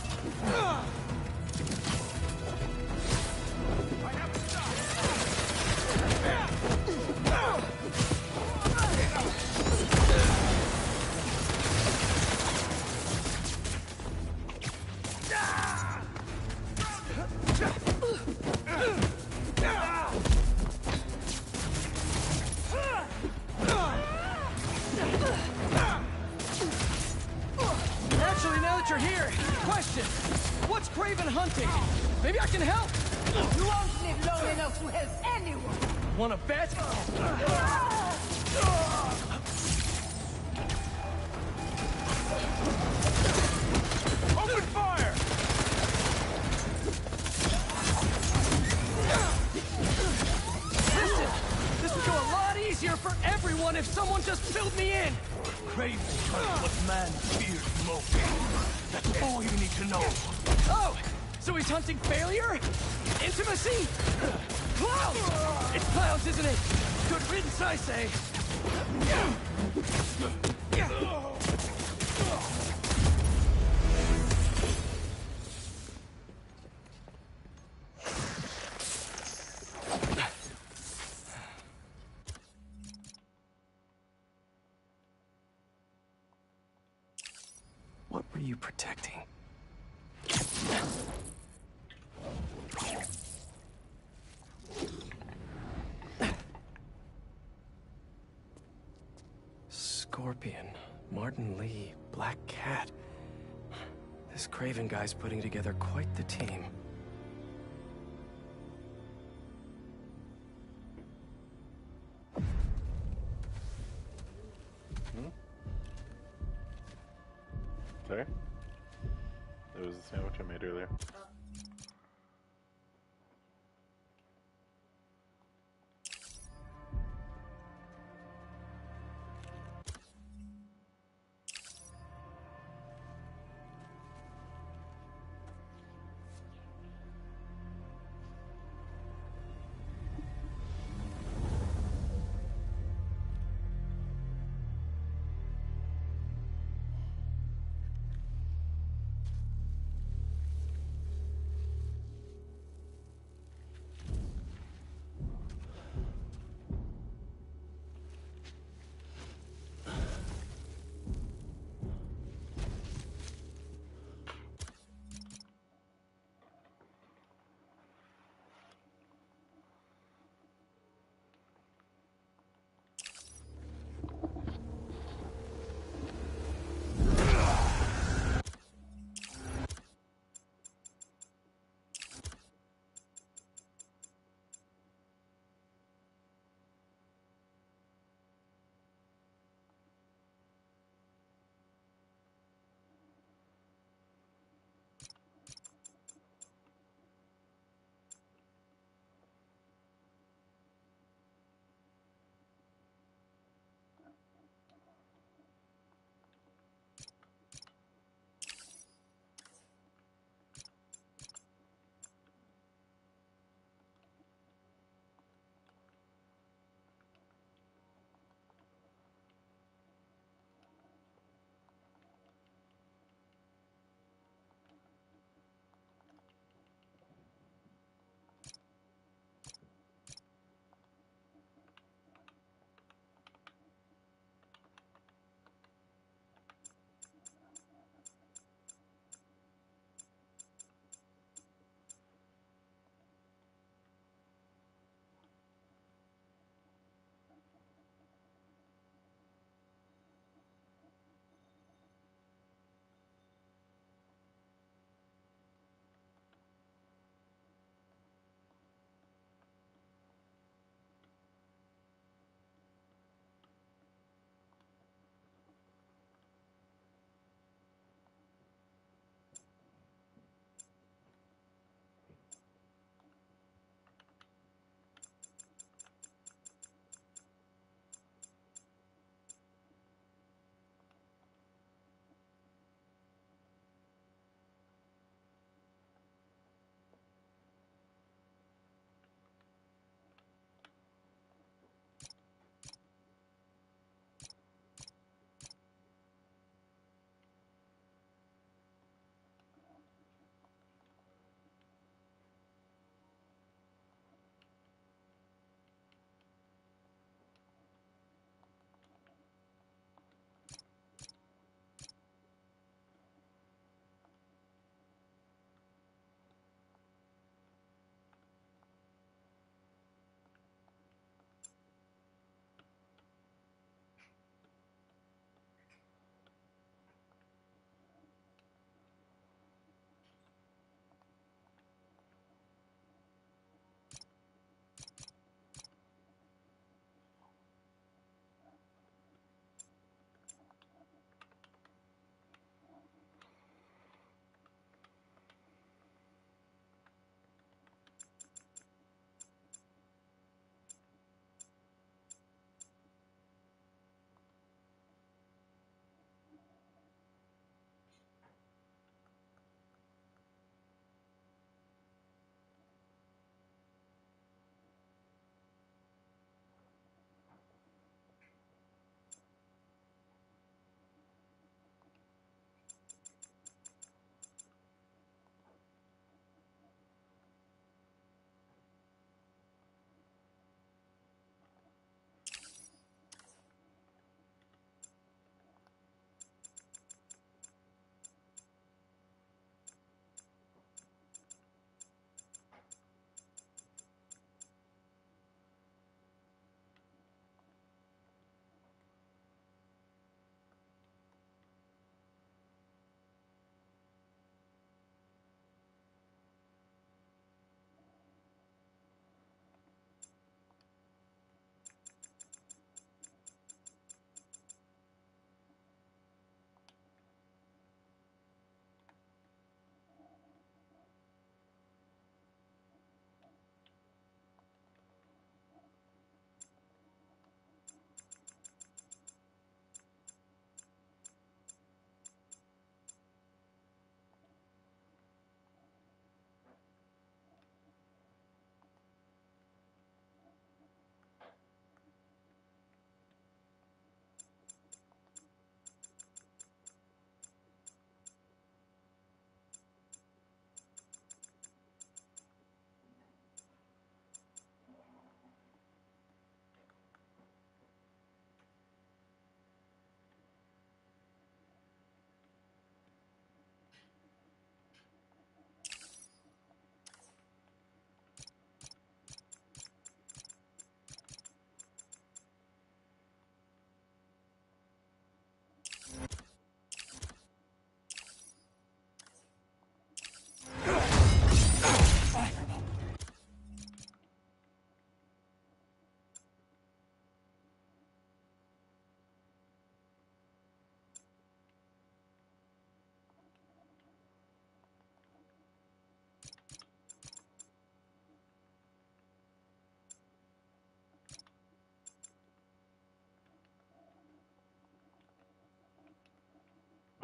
Actually, now that you're here, question. What's Craven hunting? Maybe I can help. You won't live long enough to help anyone. Wanna bet? Open fire! Listen, this would go a lot easier for everyone if someone just filled me in. Craven hunts what man fears most. That's all you need to know. Oh, so he's hunting failure? Intimacy? Clowns! It's clowns, isn't it? Good riddance, I say. What were you protecting? Scorpion, Martin Lee, Black Cat. This Craven guy's putting together quite the team. Sorry? It was the sandwich I made earlier.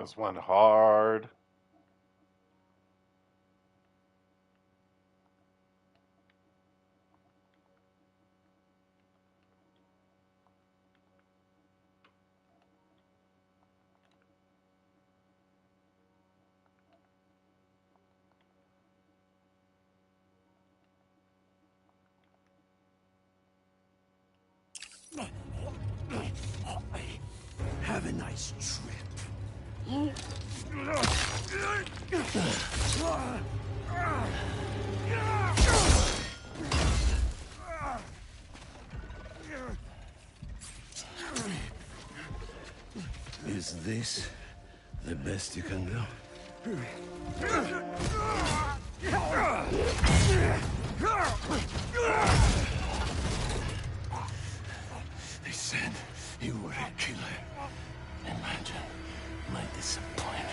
This went hard. Have a nice trip. Is this the best you can do? They said you were a killer. Imagine my disappointment.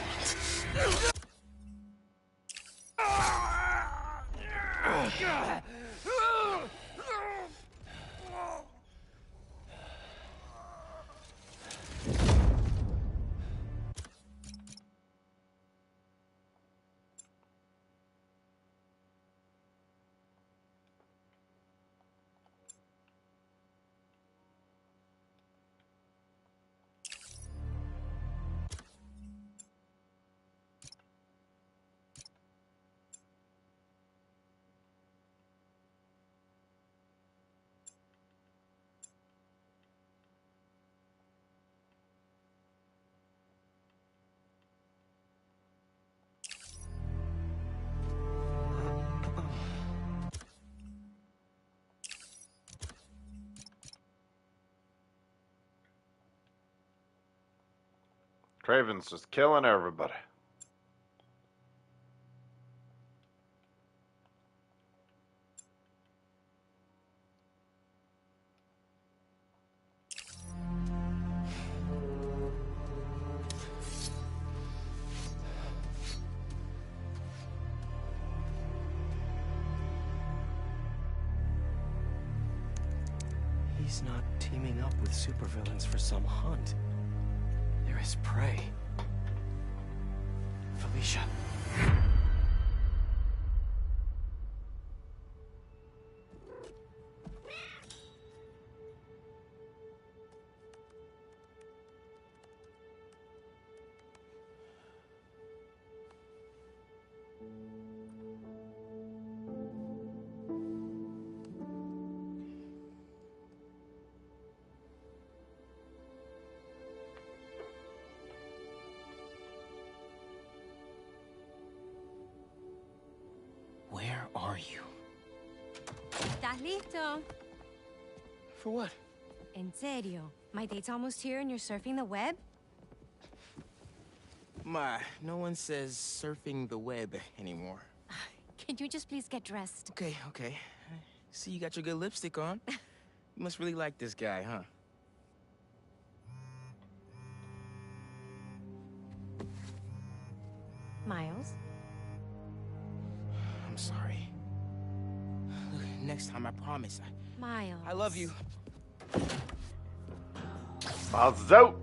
Craven's just killing everybody. He's not teaming up with supervillains for some hunt. They're his prey. Felicia. Where are you? ¿Estás listo? For what? En serio? My date's almost here and you're surfing the web? No one says surfing the web anymore. Can you just please get dressed? Okay, okay. See, you got your good lipstick on. You must really like this guy, huh? Miles? I'm sorry. Look, next time, I promise. Miles. I love you. Miles out.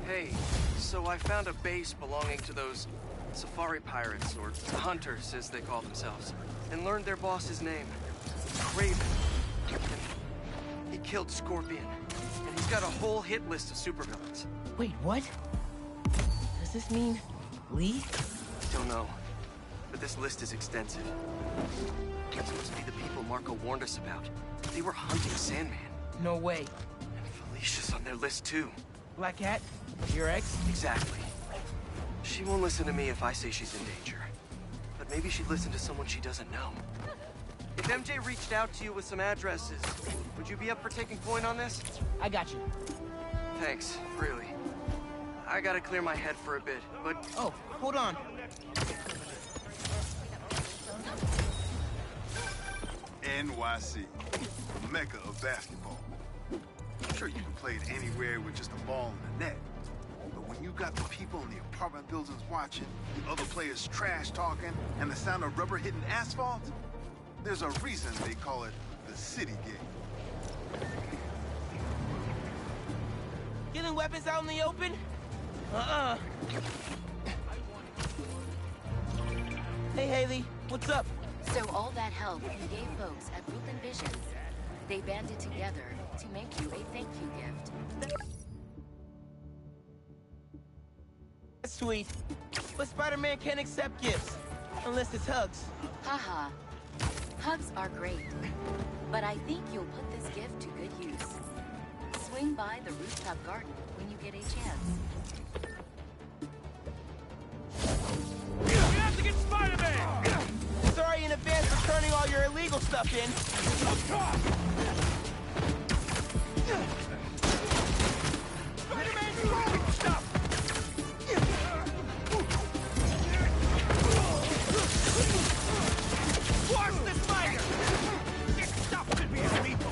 Hey, so I found a base belonging to those safari pirates, or hunters as they call themselves, and learned their boss's name, Craven. He killed Scorpion, and he's got a whole hit list of supervillains. Wait, what? Does this mean Lee? Don't know, but this list is extensive. These must be the people Marco warned us about. They were hunting Sandman. No way. And Felicia's on their list too. Black Cat? Your ex? Exactly. She won't listen to me if I say she's in danger. But maybe she'd listen to someone she doesn't know. If MJ reached out to you with some addresses, would you be up for taking point on this? I got you. Thanks, really. I gotta clear my head for a bit, but... Oh, hold on. NYC, the mecca of basketball. Sure, you can play it anywhere with just a ball and a net. But when you got the people in the apartment buildings watching, the other players trash talking, and the sound of rubber hitting asphalt, there's a reason they call it the city game. Getting weapons out in the open? Hey, Haley, what's up? So all that help you gave folks at Brooklyn Visions, they banded together to make you a thank you gift. That's sweet. But Spider-Man can't accept gifts. Unless it's hugs. Haha. Hugs are great. But I think you'll put this gift to good use. Swing by the rooftop garden when you get a chance. We have to get Spider-Man! Sorry in advance for turning all your illegal stuff in. Spider-Man's throwing stuff! Watch the spider! This stuff could be illegal!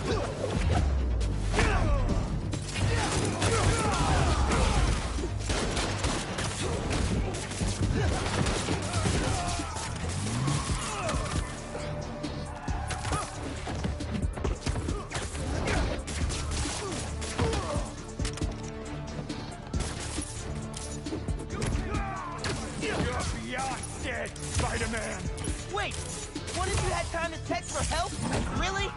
Spider-Man! Wait! One of you had time to text for help? Really?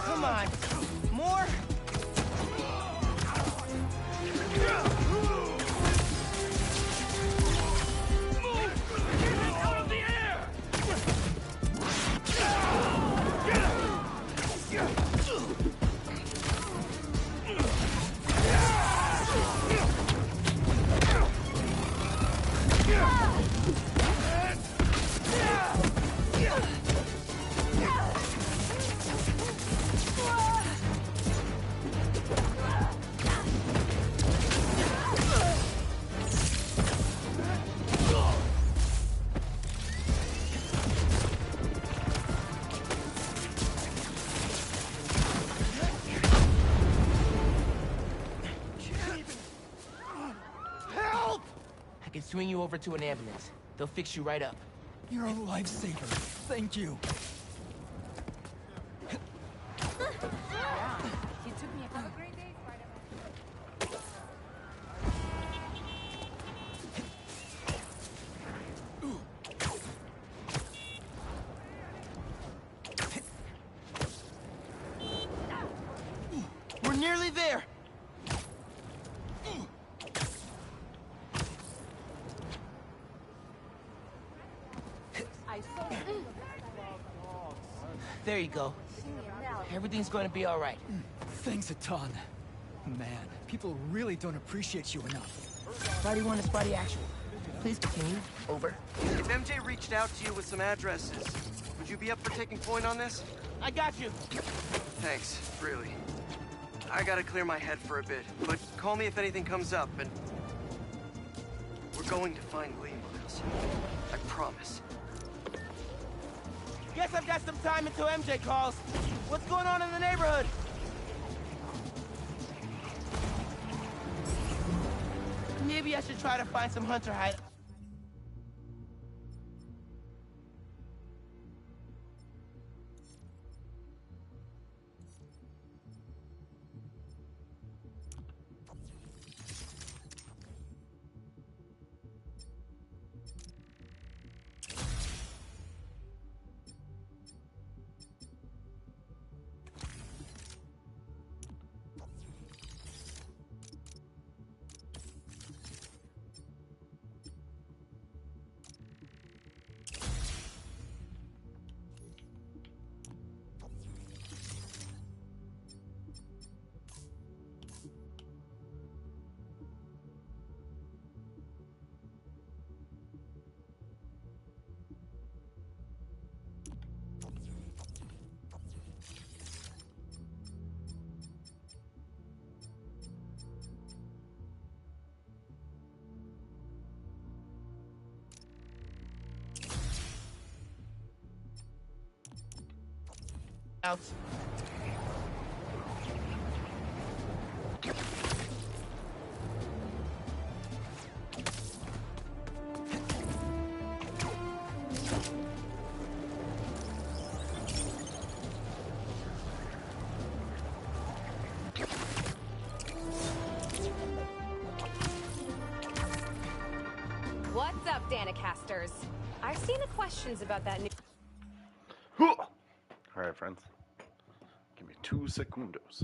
Come on. More? Out of the air! Swing you over to an ambulance. They'll fix you right up. You're a lifesaver. Thank you. You took me a great day, Spider-Man. We're nearly there. There you go. Everything's going to be all right. Thanks a ton. Man, people really don't appreciate you enough. Spidey 1 to Spidey Actual. Please continue. Over. If MJ reached out to you with some addresses, would you be up for taking point on this? I got you. Thanks, really. I gotta clear my head for a bit, but call me if anything comes up, and... we're going to find Lee, Miles. I promise. Guess I've got some time until MJ calls. What's going on in the neighborhood? Maybe I should try to find some Hunter hide. out. What's up, Danicasters? I've seen the questions about that new... Alright, friends. Give me 2 seconds.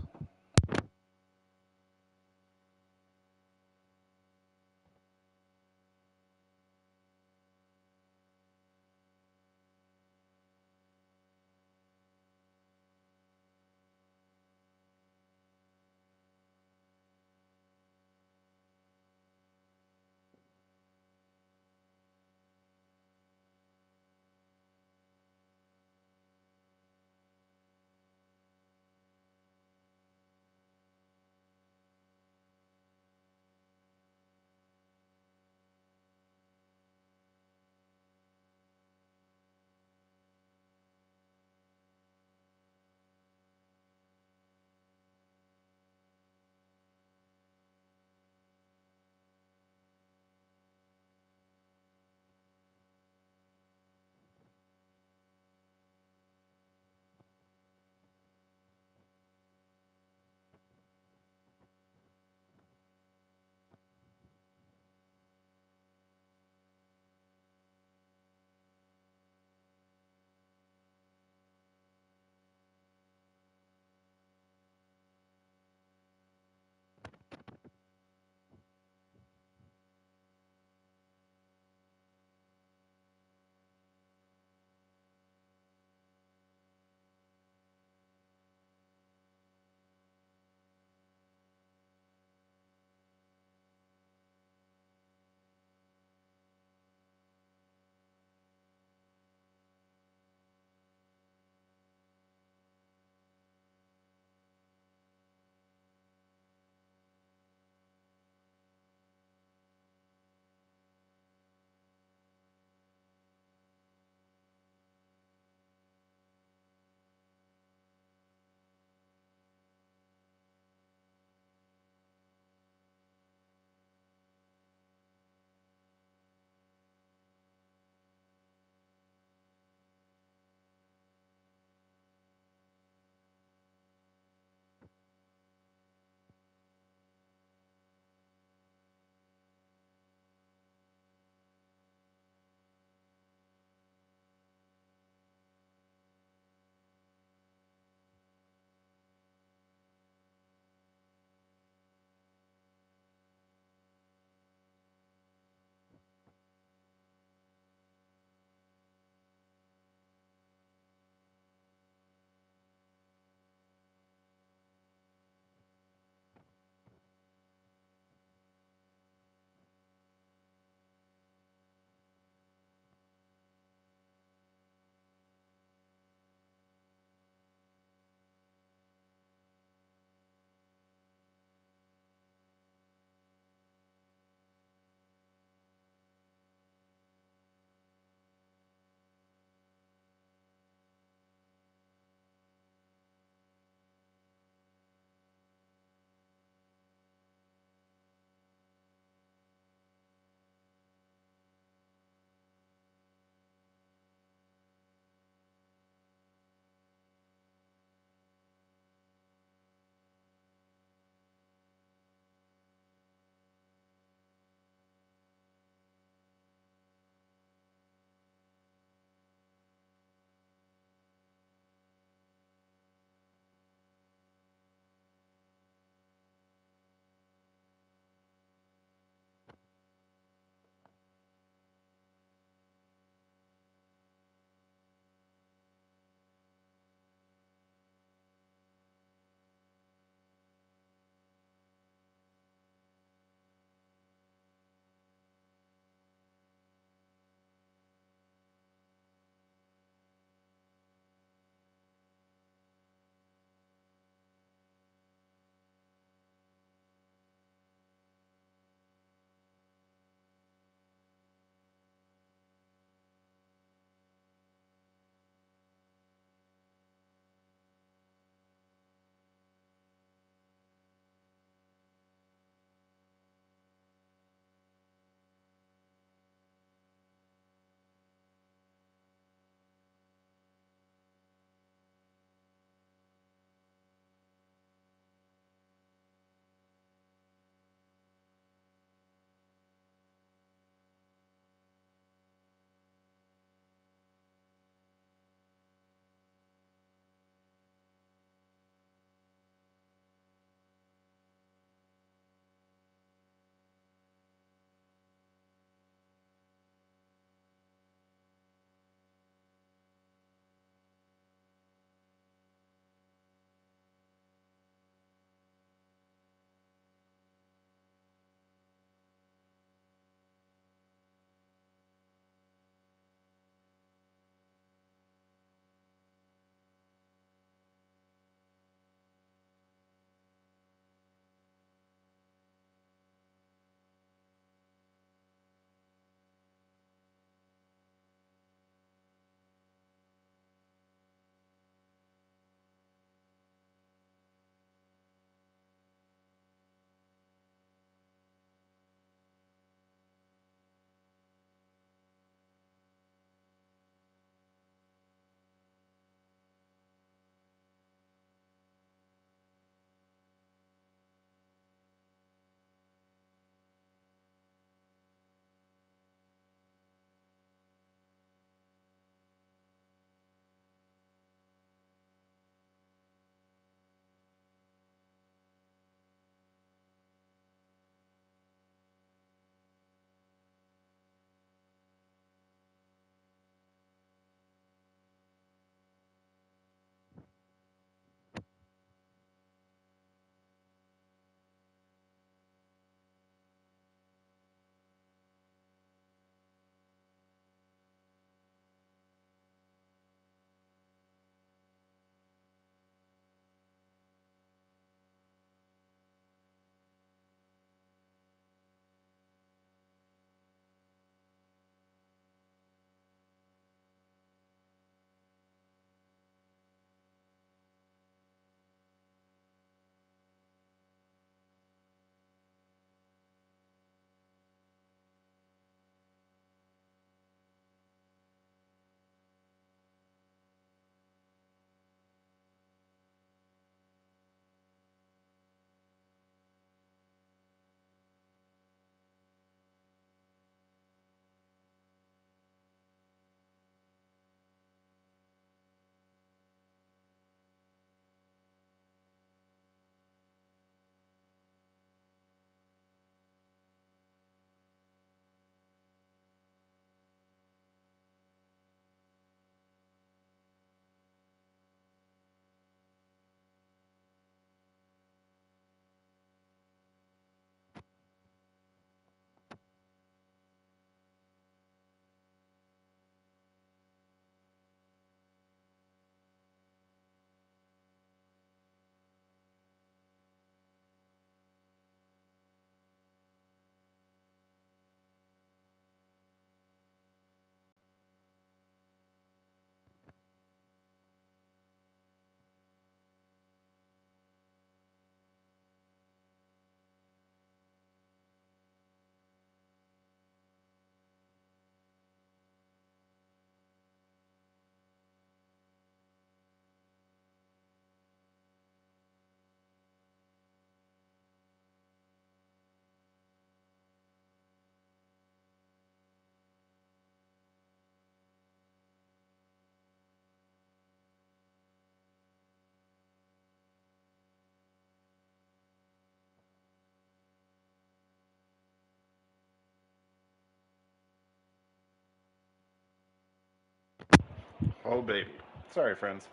Oh, baby. Sorry, friends.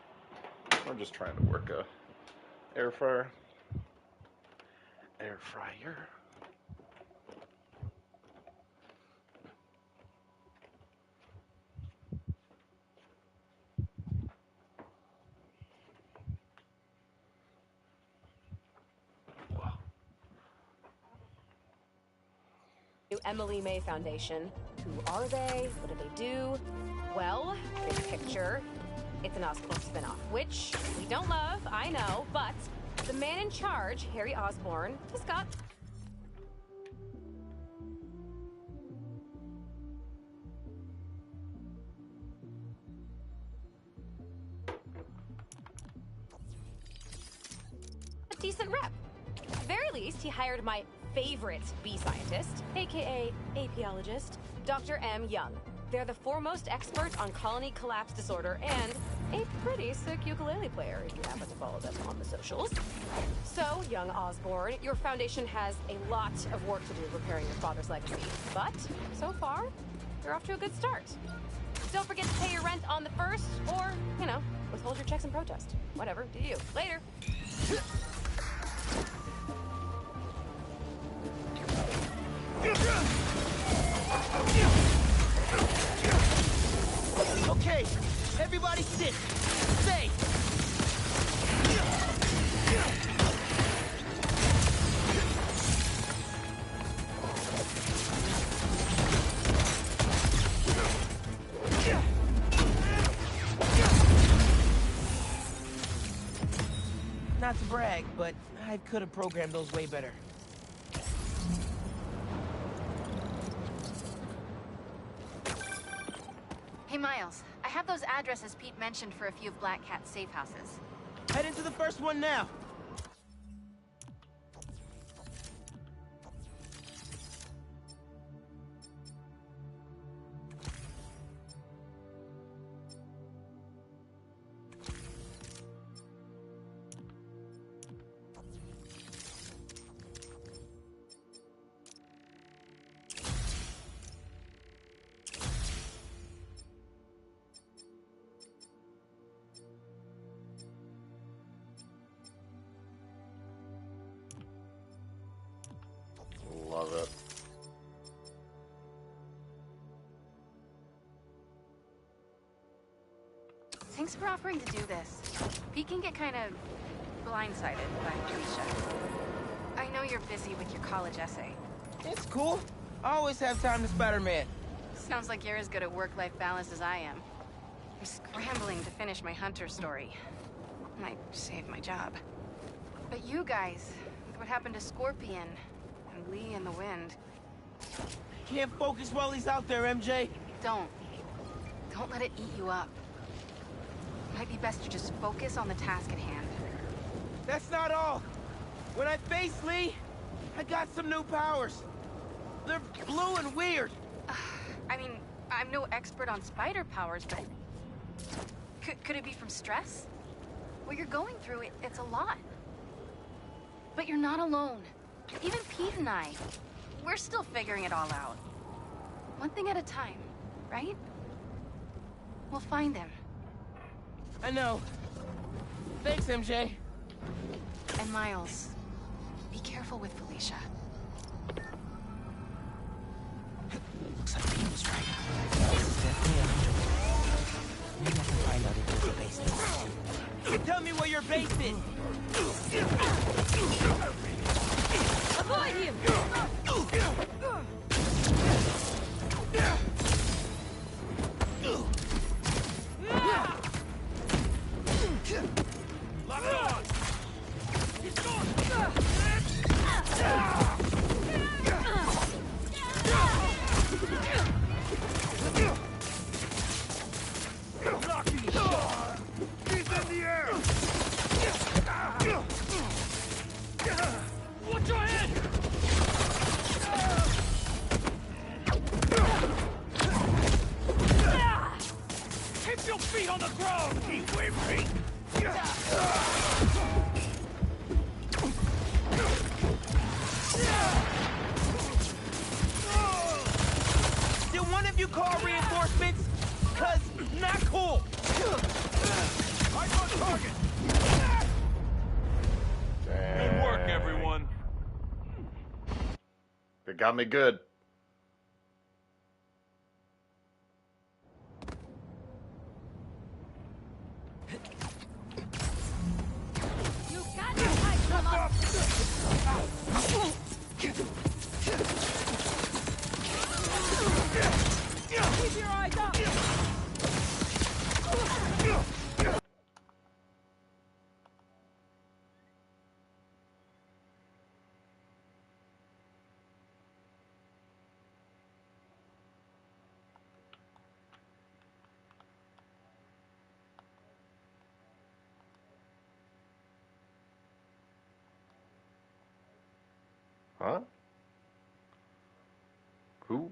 We're just trying to work a air fryer. Air fryer. New Emily May Foundation. Who are they? What do they do? Well, big picture, it's an Oscorp spinoff, which we don't love, I know, but the man in charge, Harry Osborn, has got a decent rep. At the very least, he hired my favorite bee scientist, aka apiologist, Dr. M. Young. They're the foremost expert on colony collapse disorder and a pretty sick ukulele player if you happen to follow them on the socials. So, young Osborn, your foundation has a lot of work to do repairing your father's legacy, but so far, you're off to a good start. Don't forget to pay your rent on the 1st, or, you know, withhold your checks in protest. Whatever, do you. Later. Okay, everybody sit. Stay. Not to brag, but I could have programmed those way better. Hey, Miles. I have those addresses Pete mentioned for a few of Black Cat's safe houses. Head into the first one now. Love it. Thanks for offering to do this. Pete can get kind of blindsided by Alicia. I know you're busy with your college essay. It's cool. I always have time to Spider-Man. Sounds like you're as good at work-life balance as I am. I'm scrambling to finish my Hunter story. Might save my job. But you guys, with what happened to Scorpion, and Lee and the Wind... Can't focus while he's out there, MJ. Don't let it eat you up. Might be best to just focus on the task at hand. That's not all. When I face Lee, I got some new powers. They're blue and weird. I mean, I'm no expert on spider powers, but... Could it be from stress? What you're going through, it's a lot. But you're not alone. Even Pete and I, we're still figuring it all out. One thing at a time, right? We'll find him. I know. Thanks, MJ. And Miles, be careful with Felicia. Looks like Pete was right. This is definitely a Hunter. Maybe I can find out if there's a base there. Tell me where your base is! Avoid him! Lock on! He's gone! Lucky shot! He's in the air! Watch your head! Keep your feet on the ground! Keep with me! Did one of you call reinforcements? 'Cause not cool! Right on target! Good work, everyone. They got me good. You got to hide from us! Keep your eyes up! Huh? Who?